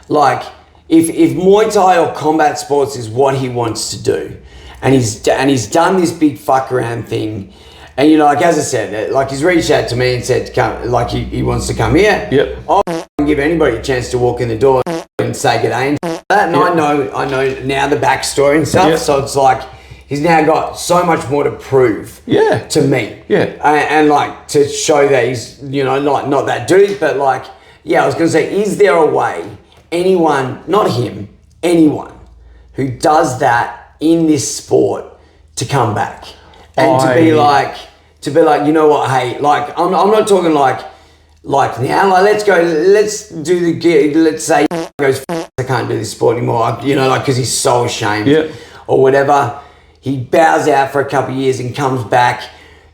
like if Muay Thai or combat sports is what he wants to do, and he's done this big fuck around thing, and like as I said, like he's reached out to me and said, come, like he wants to come here. Yep. I'll give anybody a chance to walk in the door and say good day and that. And I know now the backstory and stuff. So it's like he's now got so much more to prove. Yeah. To me. Yeah. And like to show that he's not that dude, but like I was gonna say, is there a way anyone, not him, anyone who does that in this sport to come back and to be like, you know what, hey, like I'm not talking like now, like let's do the gig, let's say goes, I can't do this sport anymore, like because he's so ashamed or whatever. He bows out for a couple of years and comes back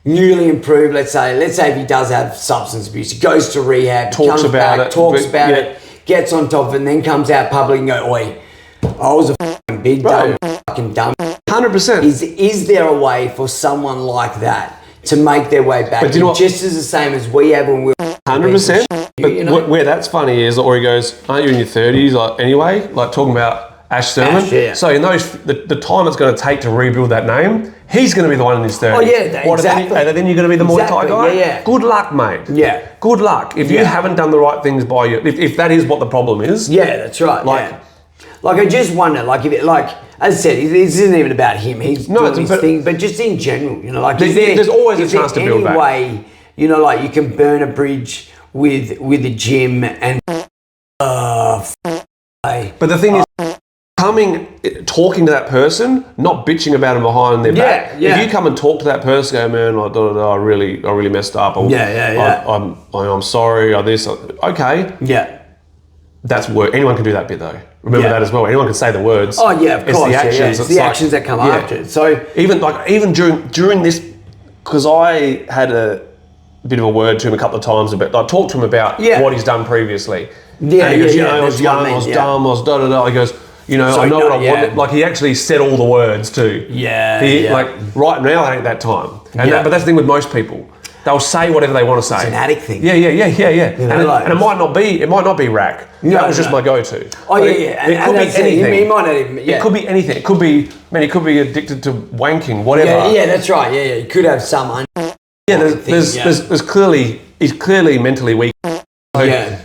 newly improved. Let's say if he does have substance abuse, he goes to rehab, talks about it, gets on top of it, and then comes out public and go, oi, I was a fucking big dumb. 100%. Is there a way for someone like that to make their way back? But do you know what? Just as the same as we have when we were 100%. But where that's funny is, or he goes, aren't you in your 30s? Like anyway, like talking about Ash Sermon. So in those the time it's going to take to rebuild that name, he's going to be the one in his 30s. Oh yeah, exactly. And then you're going to be the Muay Thai guy. Yeah. Good luck, mate. Yeah. Good luck. If you haven't done the right things by you, if that is what the problem is. Yeah, that's right. Like I just wonder, like if as I said, this isn't even about him. He's doing his thing, but just in general, like there's always a chance to build back. Way, like you can burn a bridge with a gym and. But the thing is, talking to that person, not bitching about them behind their back. If you come and talk to that person, go, man, I really messed up. I'm sorry. Or this. Okay. Yeah. That's work. Anyone can do that bit though. Remember that as well. Anyone can say the words. Oh yeah, of course. It's the actions. It's the actions that come after it. So even during this, because I had a bit of a word to him a couple of times about. I talked to him about what he's done previously. Yeah, and he goes, I was young, I was dumb, I was da. He goes, I know what I wanted. Like he actually said all the words too. Like right now, that ain't that time. But that's the thing with most people. They'll say whatever they want to say. It's an addict thing. Yeah. And it might not be rack. That was just my go-to. Oh yeah. It could be anything. He might not even. It could be anything. It could be, he could be addicted to wanking, whatever. Yeah, that's right. Yeah. He could have some. There's clearly, he's clearly mentally weak. So,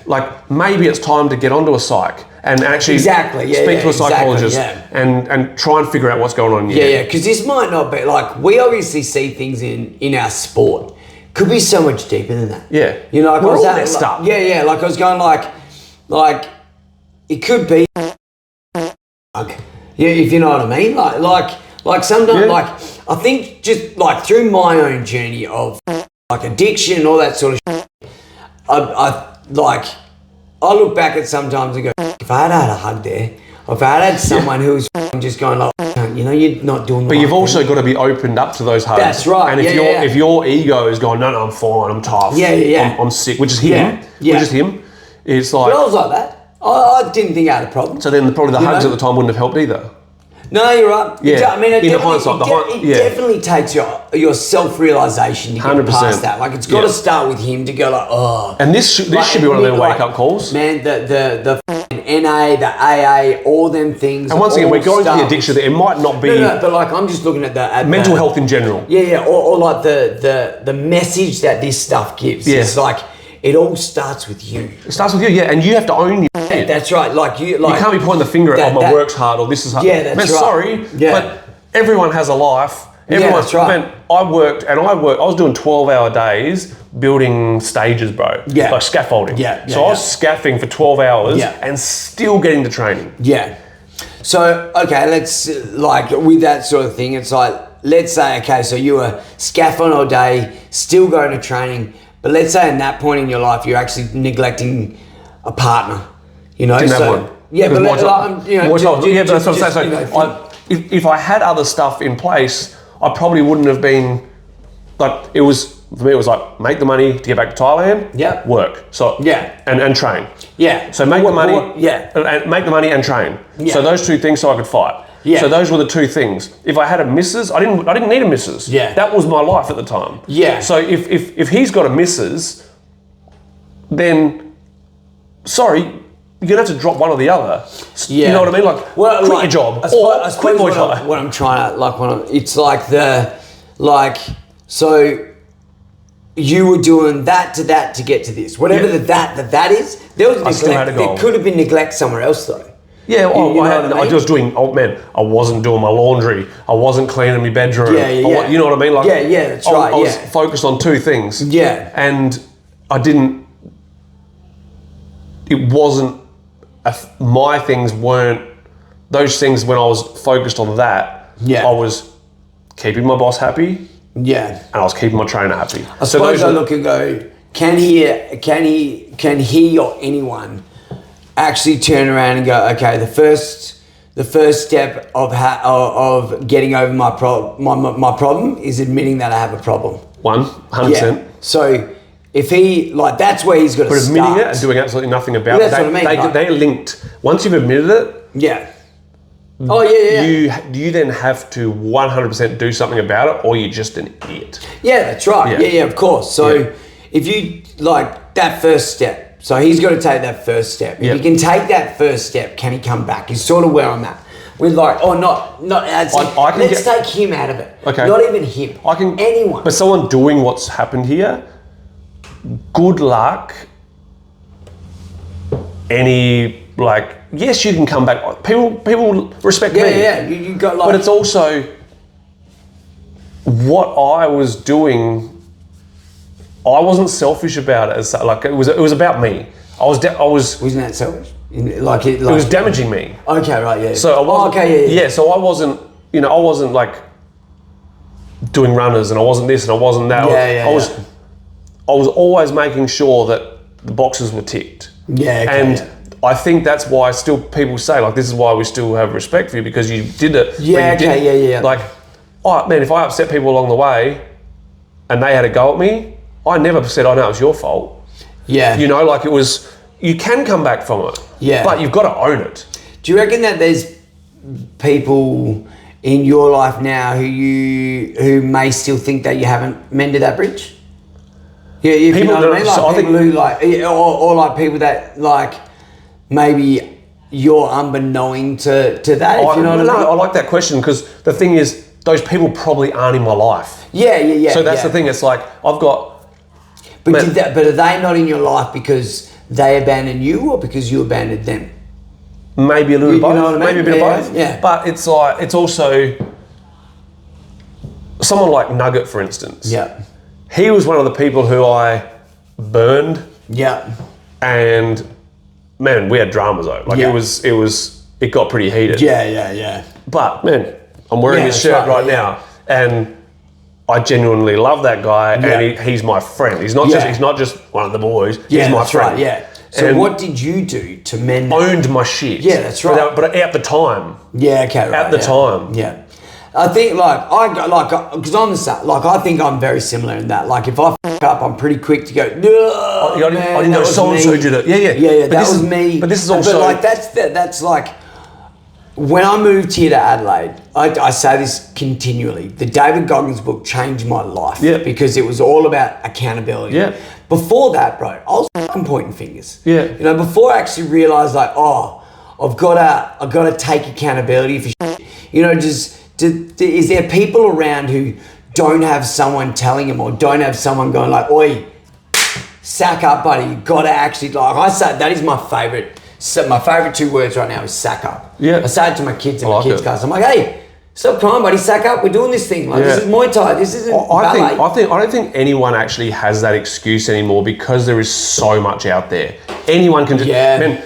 like maybe it's time to get onto a psych and actually speak to a psychologist and try and figure out what's going on in your head. Because this might not be like, we obviously see things in our sport. Could be so much deeper than that. Yeah. Like we're all messed up. Yeah. Like I was going like it could be if you know what I mean. Like sometimes like I think just like through my own journey of like addiction and all that sort of shit, I look back at sometimes and go, if I had a hug there, or if I had someone who was just going like, you're not doing. But you've also got to be opened up to those hugs. That's right. And if your ego is going, no, I'm fine, I'm tough. I'm sick, which is him. Which is him. It's like. But I was like that. I didn't think I had a problem. So then probably the hugs at the time wouldn't have helped either. No, you're right. Yeah. I mean, in hindsight, it definitely takes your self-realization to get 100%. past that. Like, it's got to start with him to go like, oh. And this should be one of their wake-up calls. Man, the NA, the AA, all them things. And once again, we're going to the addiction. It might not be. No, but like I'm just looking at the mental health in general. Yeah, or like the message that this stuff gives. Yeah. It's like it all starts with you. It starts with you, and you have to own your shit. That's right. You can't be pointing the finger at my work's hard or this is hard. Yeah, that's right. Sorry, but everyone has a life. That's right. Man, I was doing 12-hour days building stages, bro. Yeah. Like scaffolding. I was scaffing for 12 hours and still getting to training. Yeah. So, okay, let's, like, with that sort of thing, it's like, let's say, okay, so you were scaffolding all day, still going to training, but let's say in that point in your life, you're actually neglecting a partner, you know? Didn't have one. Yeah, but that's what I'm saying. If I had other stuff in place, I probably wouldn't have been, like, for me, it was like, make the money to get back to Thailand, work. So, and train. Yeah. So make the money, and make the money and train. Yeah. So those two things so I could fight. Yeah. So those were the two things. If I had a missus, I didn't need a missus. Yeah. That was my life at the time. Yeah. So if he's got a missus, then sorry, you're gonna have to drop one or the other. Yeah. You know what I mean? Like, quit your job. I suppose what I'm trying to, it's like so you were doing that to get to this. Whatever that is, there was neglect. Still had a goal. There could have been neglect somewhere else though. Yeah, I wasn't doing my laundry. I wasn't cleaning my bedroom. Yeah. You know what I mean? Like, that's right. I was focused on two things. Yeah. And it wasn't, my things weren't, those things when I was focused on that, I was keeping my boss happy. Yeah. And I was keeping my trainer happy. I suppose I look and go, can he or anyone actually turn around and go, okay, the first step of getting over my problem is admitting that I have a problem. 100%. Yeah. So if he, like, that's where he's got to start. But admitting it and doing absolutely nothing about it. That's what I mean. They're linked. Once you've admitted it. Yeah. Oh, yeah. You then have to 100% do something about it, or you're just an idiot. Yeah, that's right. Yeah, of course. So if you, like, that first step, so he's got to take that first step. If he can take that first step, can he come back? Is sort of where I'm at. We're like, let's take him out of it. Okay. Not even him. Anyone. But someone doing what's happened here, good luck. Yes, you can come back. People respect me. Yeah. You got like. But it's also what I was doing. I wasn't selfish about it. It was about me. Wasn't that selfish? It was damaging me. Okay, right, yeah. So I wasn't. Yeah. So I wasn't. I wasn't like doing runners, and I wasn't this, and I wasn't that. I was always making sure that the boxes were ticked. Yeah. Okay, and I think that's why still people say, like, this is why we still have respect for you, because you did it. Yeah. Okay. Yeah. Like, oh man, if I upset people along the way, and they had a go at me, I never said, "Oh no, it was your fault." Yeah. Like it was. You can come back from it. Yeah. But you've got to own it. Do you reckon that there's people in your life now who may still think that you haven't mended that bridge? Yeah, you know what I mean? Like so people who like, or like people that like maybe you're unbeknown to that. If you know what I mean? I like that question, because the thing is, those people probably aren't in my life. Yeah. So that's the thing. It's like I've got. But are they not in your life because they abandoned you, or because you abandoned them? Maybe a little both. You know what I mean? Maybe a bit of both. Yeah. But it's like, it's also someone like Nugget, for instance. Yeah. He was one of the people who I burned. Yeah. And man, we had dramas though. Like it got pretty heated. Yeah. But man, I'm wearing his shirt right now, and I genuinely love that guy, and he's my friend. He's not just one of the boys. He's my friend. Right, yeah. So and what did you do to mend? Owned my shit. Yeah, that's right. But at the time. Yeah. Okay. Right. At the time. Yeah. I think because I'm the same. Like I think I'm very similar in that. Like if I fuck up, I'm pretty quick to go. No, I didn't know so and so did it. Yeah. That was me. But this is also. But like that's like. When I moved here to Adelaide, I say this continually. The David Goggins book changed my life. Yeah. Because it was all about accountability. Yeah. Before that, bro, I was fucking pointing fingers. Yeah. Before I actually realised, like, I've got to take accountability for shit. Is there people around who don't have someone telling them, or don't have someone going like, oi, sack up, buddy. You got to actually, like, I say, that is my favourite. So my favourite two words right now is sack up. Yeah. I say it to my kids in my kids' class. I'm like, hey, stop crying, buddy. Sack up. We're doing this thing. Like this is Muay Thai. This isn't ballet. I don't think anyone actually has that excuse anymore, because there is so much out there. Anyone can just. Yeah. Man,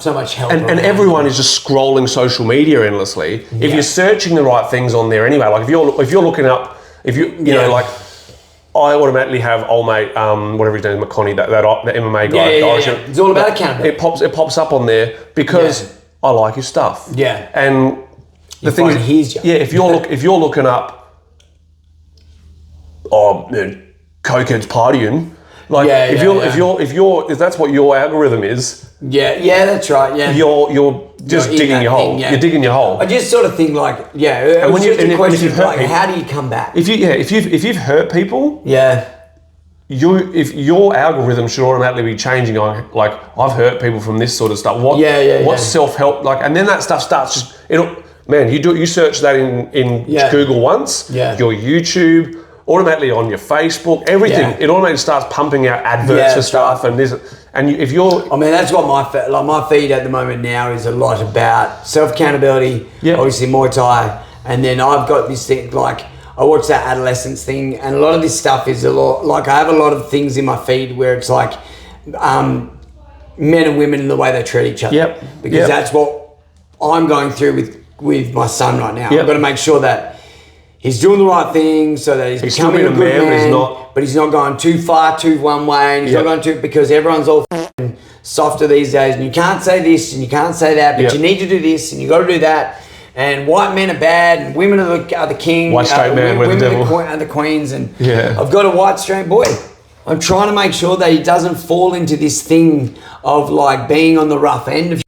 so much help. And everyone is just scrolling social media endlessly. If you're searching the right things on there anyway, like if you're looking up, you know, like I automatically have old mate, whatever his name is, McConney, that MMA guy. It's all about accountability. It pops up on there because I like his stuff. Yeah. And the thing is, if you're looking up, cokeheads partying. Like if that's what your algorithm is. Yeah, that's right. Yeah, you're just digging your hole. Yeah. You're digging your hole. I just sort of think like, and when you've hurt people, how do you come back? If you've hurt people, if your algorithm should automatically be changing on, like, I've hurt people from this sort of stuff. What's self-help like? And then that stuff starts just you search that in Google once. Yeah. Your YouTube. Automatically on your Facebook, everything, it automatically starts pumping out adverts for stuff, and this, and if you're, I mean, that's what my feed at the moment now is a lot about self-accountability, obviously Muay Thai, and then I've got this thing, like, I watch that adolescence thing, and a lot of this stuff is a lot, like, I have a lot of things in my feed where it's like, men and women and the way they treat each other, because that's what I'm going through with my son right now. I've got to make sure that he's doing the right thing so that he's becoming a good man, but he's not going too far too one way, and he's not going too, because everyone's all softer these days, and you can't say this and you can't say that, but you need to do this and you got to do that, and white men are bad and women are the king, white straight man with the devil, are the queens, and I've got a white straight boy. I'm trying to make sure that he doesn't fall into this thing of like being on the rough end of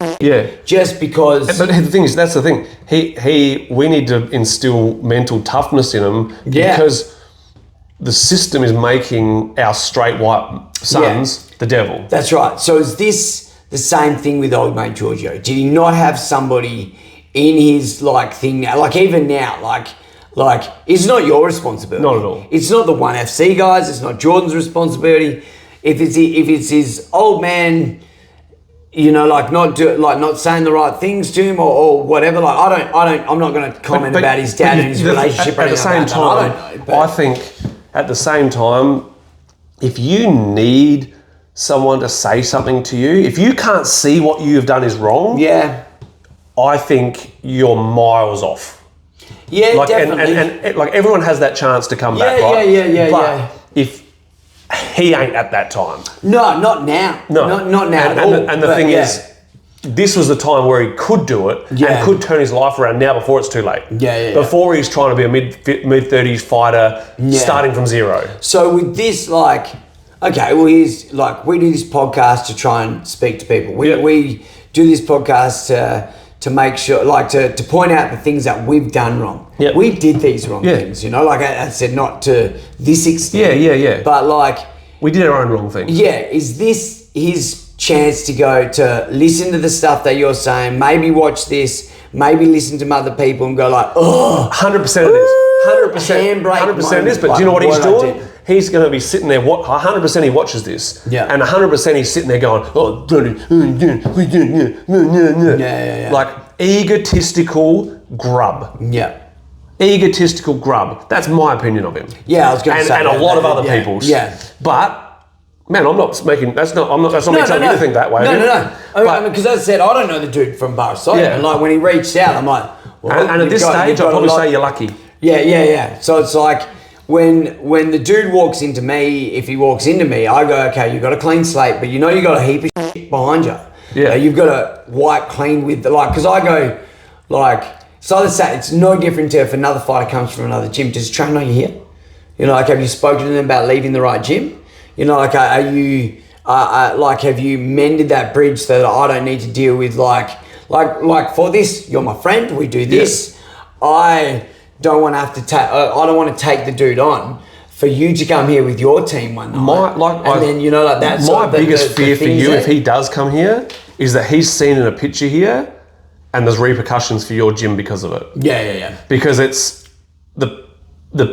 just because. But the thing is, that's the thing. We need to instill mental toughness in him because the system is making our straight white sons the devil. That's right. So is this the same thing with old mate Giorgio? Did he not have somebody in his like thing now? Like even now, like it's not your responsibility. Not at all. It's not the 1FC guys. It's not Jordan's responsibility. If it's his old man, you know, like not saying the right things to him or whatever. Like I'm not going to comment about his dad and his relationship. At the same time, I think at the same time, if you need someone to say something to you, if you can't see what you have done is wrong, I think you're miles off. Yeah, like, definitely. And like everyone has that chance to come back, right? But if he ain't at that time. No, not now. No, not now at all. And the thing is, this was the time where he could do it and could turn his life around now before it's too late. Before he's trying to be a mid-30s fighter starting from zero. So with this, like, okay, well, here's, like, we do this podcast to try and speak to people. We do this podcast to make sure, like, to point out the things that we've done wrong. We did these wrong things, you know, like I said, not to this extent. But, like, we did our own wrong thing. Is this his chance to go to listen to the stuff that you're saying, maybe watch this, maybe listen to other people and go like, 100% it is. 100% it is. But do you know what he's doing? He's going to be sitting there, 100% he watches this. And 100% he's sitting there going, like egotistical grub. Egotistical grub. That's my opinion of him. I was going to say and a lot of other people's. But man, I'm not making. That's not me telling you to think that way. No. Because as I said, I don't know the dude from Barcelona. And like when he reached out, I'm like, well, and at this stage, I'll probably say you're lucky. So it's like when the dude walks into me, if he walks into me, I go, okay, you got a clean slate, but you know you got a heap of shit behind you. You've got a wipe clean with because I go like. So let's say it's no different to if another fighter comes from another gym. Does trainer know you're here? You know, like have you spoken to them about leaving the right gym? You know, like are you have you mended that bridge so that I don't need to deal with like for this, you're my friend, we do this. I don't want to have to take. I don't want to take the dude on for you to come here with your team one night. Then you know like that's my biggest fear for you if he does come here is that he's seen in a picture here. And there's repercussions for your gym because of it. Because it's the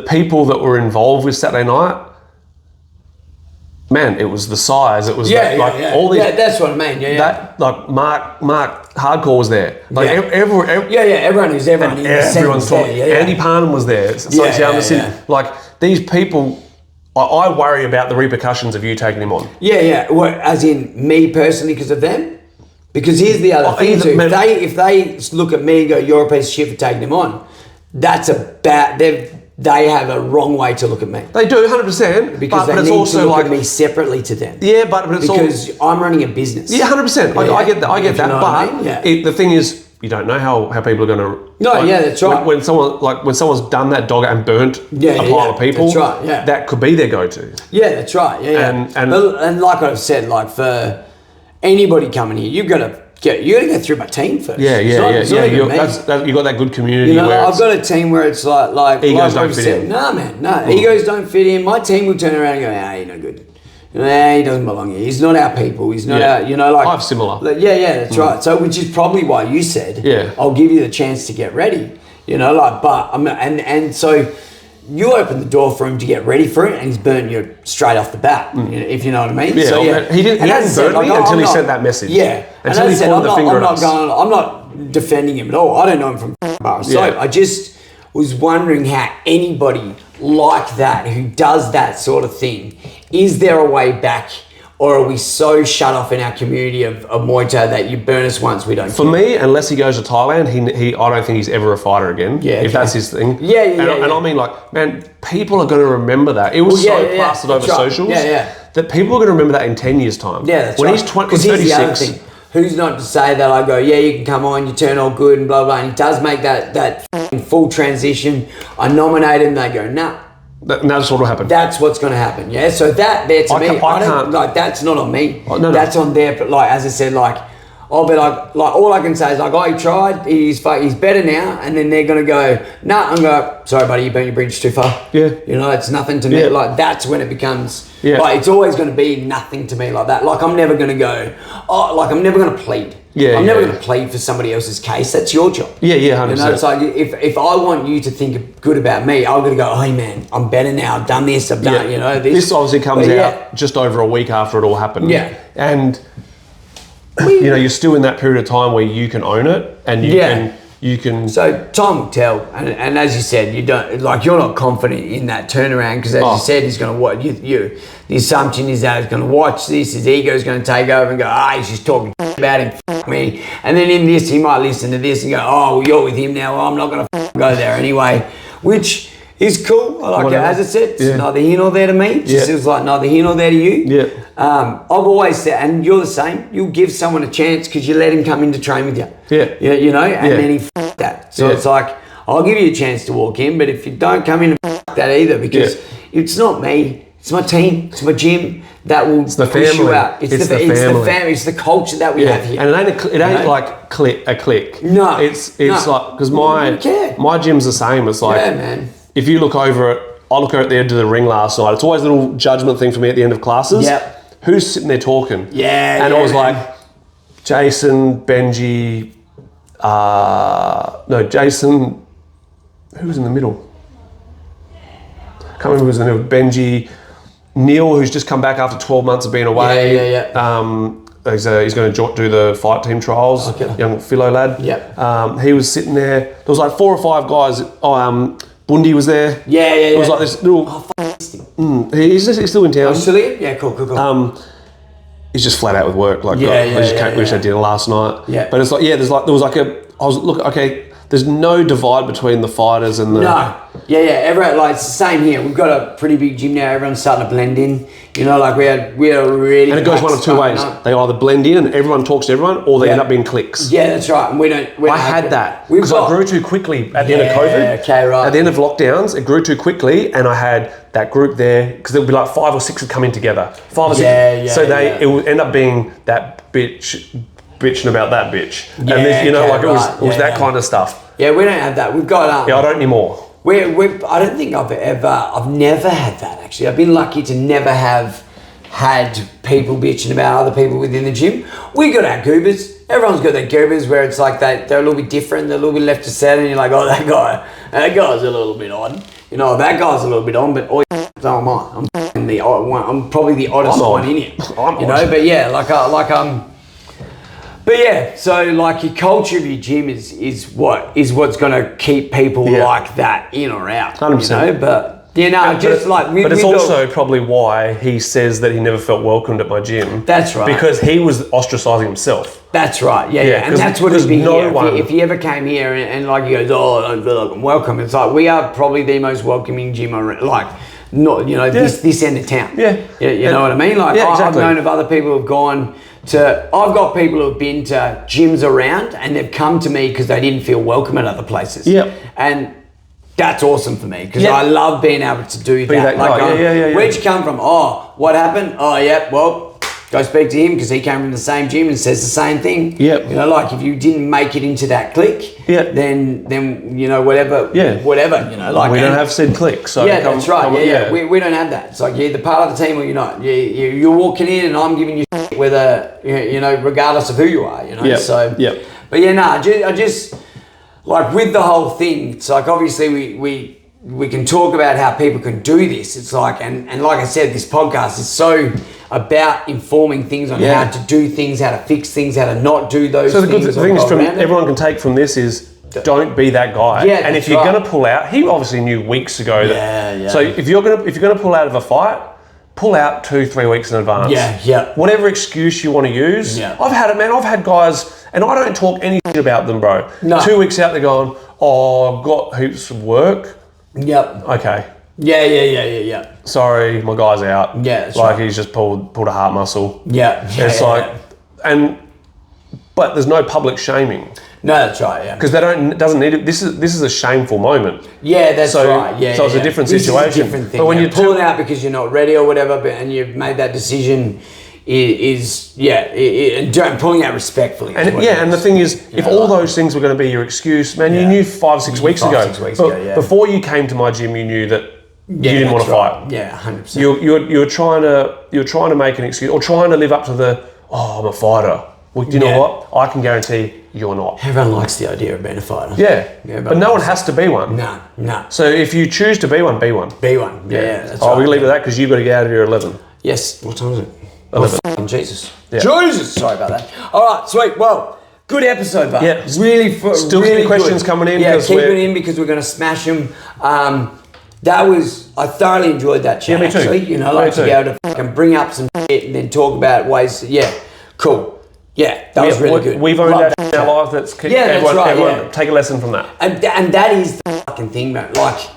people that were involved with Saturday night. Man, it was the size. It was all these. That's what I mean. That like Mark Hardcore was there. Like everyone who's everyone. Everyone's talking. Andy Parnham was there. Like these people. I worry about the repercussions of you taking him on. Well, as in me personally because of them. Because here's the other thing either- too. man- If they look at me and go, "You're a piece of shit for taking him on," that's a bad. They have a wrong way to look at me. They do 100%. Because but they it's need also to look like at me separately to them. Yeah, but it's because I'm running a business. Yeah, 100%. I get that. I get If you that. know what I mean? Yeah. The thing is, you don't know how people are going to. No, yeah, that's right. When someone's done that dog and burnt Yeah, a yeah, pile of people, that's right, yeah. that could be their go-to. Yeah, that's right. Yeah, yeah. And like I've said, like for anybody coming here, you got to go through my team first. Yeah. It's not even me. You got that good community. You know, where I've got a team where it's like egos like don't we've fit said, in. Nah, man, no. Egos don't fit in. My team will turn around and go, "Ah, he's no good. Nah, he doesn't belong here. He's not our people. He's not our, like... I have similar. Yeah, that's right. So, which is probably why you said, Yeah. I'll give you the chance to get ready. And so you opened the door for him to get ready for it, and he's burnt you straight off the bat, if you know what I mean. Yeah, So, he hadn't burnt me until he sent that message. Yeah. Until he pointed the finger at us. I'm not defending him at all. I don't know him from bar of soap. I just was wondering how anybody like that who does that sort of thing, is there a way back, or are we so shut off in our community of Muay Thai that you burn us once, we don't For me, unless he goes to Thailand, I don't think he's ever a fighter again. Yeah, if that's his thing. And I mean, like, man, people are going to remember that. It was plastered over socials that people are going to remember that in 10 years' time. Yeah, that's when right. he's 20, Because here's the other 36. thing. Who's not to say that I go, yeah, you can come on, you turn all good and blah, blah, and he does make that full transition. I nominate him, they go, nah. That's what will happen. That's what's going to happen, yeah? So that, there to me, I don't, like, that's not on me. No. That's on there, but like, as I said, like, I'll be like all I can say is like, oh, he tried, he's better now, and then they're going to go, nah, I'm going, sorry, buddy, you burnt your bridge too far. Yeah. You know, it's nothing to me. Yeah. Like, that's when it becomes, like, it's always going to be nothing to me like that. Like, I'm never going to go, I'm never going to plead. I'm never going to plead for somebody else's case. That's your job. Yeah, 100%. You know, it's like, if I want you to think good about me, I'm going to go, hey, man, I'm better now. I've done this, I've done, you know, this. This obviously comes out just over a week after it all happened. Yeah. And, you know, you're still in that period of time where you can own it and you can... So time will tell, and as you said, you don't, like, you're not confident in that turnaround because, as you said, he's going to watch you. The assumption is that he's going to watch this, his ego's going to take over and go, he's just talking about him, me. And then in this, he might listen to this and go, oh, well, you're with him now. Well, I'm not going to go there anyway, which is cool. I like it. As I said, it's neither here nor there to me. It just feels like neither here nor there to you. Yeah. I've always said, and you're the same, you'll give someone a chance because you let him come in to train with you. Yeah. You know, and then he that. So it's like, I'll give you a chance to walk in, but if you don't come in and that either, because it's not me, it's my team, it's my gym that will push you out. It's the family. It's the culture that we have here. And it ain't like a click. No. It's like, because my gym's the same. It's like, man. If you look over it, I look over at the end of the ring last night. It's always a little judgment thing for me at the end of classes. Yep. Who's sitting there talking? Yeah. And I was like, Jason, Benji, Jason, who was in the middle? Can't remember who was in the middle. Benji, Neil, who's just come back after 12 months of being away. He's going to do the fight team trials. Okay. Young philo lad. Yep. He was sitting there. There was like 4 or 5 guys. Bundy was there. It was like this little. He's still in town. Still here? Yeah, cool. He's just flat out with work. Like, we just had dinner last night. Yeah. But it's like, there's no divide between the fighters and the. No. Everyone, like, it's the same here. We've got a pretty big gym now. Everyone's starting to blend in. You know, like we are really. And it goes one of 2 ways. They either blend in and everyone talks to everyone, or they end up being cliques. Yeah, that's right. And we don't. I had that because I grew too quickly at the end of COVID. Okay, right. At the end of lockdowns, it grew too quickly, and I had that group there because it would be like 5 or 6 would come in together. 5 or 6. So it would end up being that bitching about that bitch, and then, you know, like it was that kind of stuff. Yeah, we don't have that. We've got. I don't anymore. I don't think I've never had that, actually. I've been lucky to never have had people bitching about other people within the gym. We got our goobers. Everyone's got their goobers where it's like they're a little bit different, they're a little bit left to set, and you're like, oh, that guy's a little bit odd. You know, that guy's a little bit on, but so am I. I'm probably the oddest one in here. You know, but yeah, But yeah, so like your culture of your gym is what's going to keep people like that in or out. 100%. You know, but Yeah, no, but it's also probably why he says that he never felt welcomed at my gym. That's right. Because he was ostracizing himself. That's right. Yeah. And that's what it'd be here. If he ever came here and like he goes, oh, I don't feel like I'm welcome. It's like, we are probably the most welcoming gym around, like, not, this end of town. Yeah. You know what I mean? Like, exactly. I've known of other people who've gone I've got people who've been to gyms around and they've come to me because they didn't feel welcome at other places. Yeah. And that's awesome for me because I love being able to do that. Like, where'd you come from? Oh, what happened? Oh, yeah, well, go speak to him because he came from the same gym and says the same thing. Yep. You know, like if you didn't make it into that clique, then whatever. Like we don't have said clique. So that's right. We don't have that. It's like you're either part of the team or you're not. You're walking in and I'm giving you shit whether regardless of who you are. But I just like with the whole thing. It's like obviously we can talk about how people can do this. It's like and like I said, this podcast is so about informing things on how to do things, how to fix things, how to not do those things. So the thing is, everyone can take from this is don't be that guy. Yeah, and if you're going to pull out, he obviously knew weeks ago that. So if you're gonna pull out of a fight, pull out 2-3 weeks in advance. Yeah. Whatever excuse you want to use. Yeah. I've had it, man. I've had guys, and I don't talk anything about them, bro. No. 2 weeks out, they're going, oh, I've got heaps of work. Yep. Okay. Yeah. Sorry, my guy's out. Yeah, that's like he's just pulled a heart muscle. Yeah. But there's no public shaming. No, that's right. Yeah. Because doesn't need it. This is a shameful moment. Yeah, that's right. Yeah. So it's a different situation. Is a different thing. But when you're pulling out because you're not ready or whatever, and you've made that decision, and pulling out respectfully. And the thing is, if all those things were going to be your excuse, man, you knew 5-6 weeks ago. Before you came to my gym, you knew that you didn't want to fight. Yeah, 100%. You're trying to make an excuse or trying to live up to I'm a fighter. Well, you know what? I can guarantee you're not. Everyone likes the idea of being a fighter. Yeah, but no one has to be one. No. So if you choose to be one, be one. Be one. Yeah. That's right. We leave it at that because you've got to get out of here at 11. Yes. What time is it? 11. Oh, Jesus. Yeah. Jesus. Sorry about that. All right, sweet. Well, good episode, bud. Yeah. Really Still really questions good. coming in. Yeah, keep it in because we're going to smash them. I thoroughly enjoyed that chat. Yeah, me too. Actually, to be able to fucking bring up some shit and then talk about ways. Cool. Yeah, that was really good. We've owned that in our life. Everyone take a lesson from that. And that is the fucking thing, man. Like,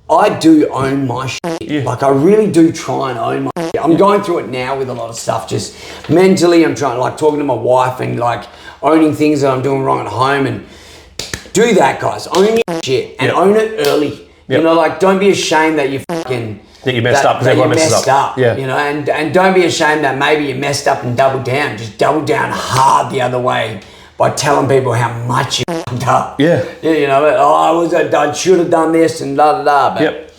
I do own my shit. Yeah. Like, I really do try and own my shit. I'm going through it now with a lot of stuff. Just mentally, I'm trying, like, talking to my wife and, like, owning things that I'm doing wrong at home. And do that, guys. Own your shit and own it early. Yep. Don't be ashamed that you fucking... That you messed up because everyone messes up. Yeah. And don't be ashamed that maybe you messed up and doubled down. Just double down hard the other way by telling people how much you fucked up. Yeah. I should have done this and blah, blah, blah. Yep.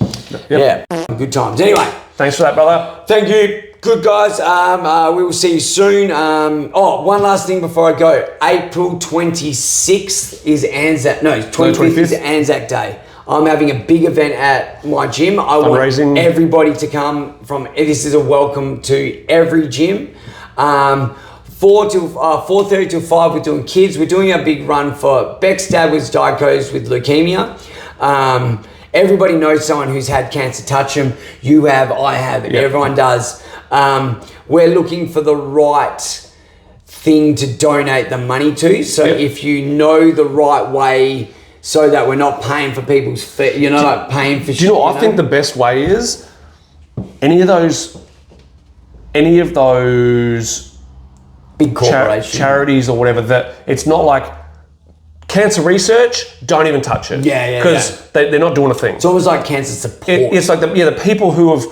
Yeah, good times. Anyway. Thanks for that, brother. Thank you. Good, guys. We will see you soon. One last thing before I go. April 26th is Anzac. No, 25th is Anzac Day. I'm having a big event at my gym. I want everybody to come from. This is a welcome to every gym. 4:30 till 5, we're doing kids. We're doing a big run for Beck's dad was diagnosed with leukemia. Everybody knows someone who's had cancer touch them. You have, I have, everyone does. We're looking for the right thing to donate the money to. So if you know the right way, so that we're not paying for people's fee, paying for shit. Do you know what I think the best way is? Any of those big corporations, charities or whatever, that it's not like cancer research, don't even touch it. Because they're not doing a thing. It's almost like cancer support. It's like the people who have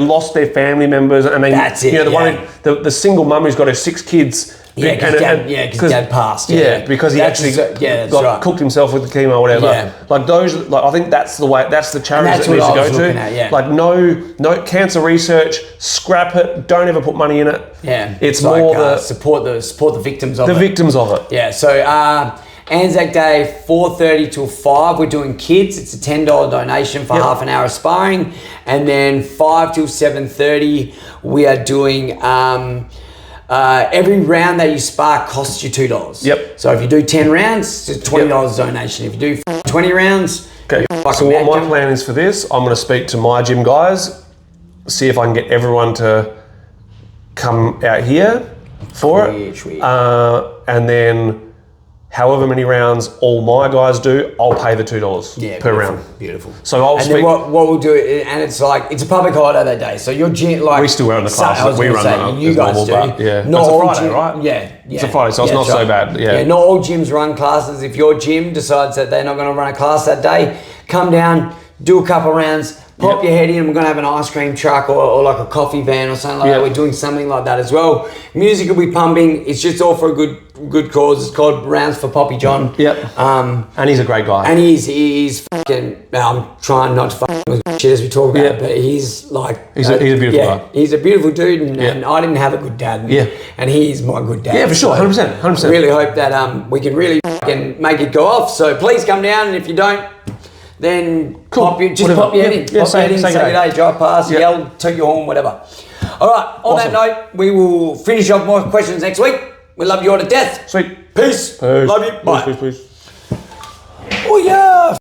lost their family members and they the single mum who's got her 6 kids. Because dad passed. Because he cooked himself with the chemo or whatever. Yeah. Like those, I think that's the way. That's the charities that needs to go to. Like no cancer research. Scrap it. Don't ever put money in it. Yeah, it's more support the victims of it. The victims of it. Yeah. So Anzac Day 4:30 till 5. We're doing kids. It's a $10 donation for half an hour of sparring, and then 5 till 7:30 we are doing. Every round that you spar costs you $2. Yep. So if you do 10 rounds, it's $20 donation. If you do 20 rounds, Okay. Like So a what my magnum. plan is for this, I'm going to speak to my gym guys, see if I can get everyone to come out here for Sweet. it, and then however many rounds all my guys do, I'll pay the $2 per round. Beautiful. So I'll and speak. then what we'll do, and it's like, it's a public holiday that day. So your gym, like. We still run the classes I was that we gonna run say, you as guys normal, do. but yeah. Not It's a all Friday, gym- right? Yeah. It's a Friday, so it's not that's so bad, yeah. Not all gyms run classes. If your gym decides that they're not going to run a class that day, come down, do a couple rounds, pop your head in. We're going to have an ice cream truck or like a coffee van or something like that. We're doing something like that as well. Music will be pumping. It's just all for a good cause. It's called Rounds for Poppy John. Yep. And he's a great guy. And he's fucking. I'm trying not to fuck with shit as we talk about, but he's like. He's a beautiful guy. He's a beautiful dude, and I didn't have a good dad. And he's my good dad. Yeah, for sure, 100%. I really hope that we can really fucking make it go off. So please come down, and if you don't, then pop your head in. Yeah, Say good day, drive past, yell, toot your horn, whatever. All right, on that note, we will finish off more questions next week. We love you all to death. Sweet. Peace. Peace. Love you. Bye. Peace. Oh, yeah.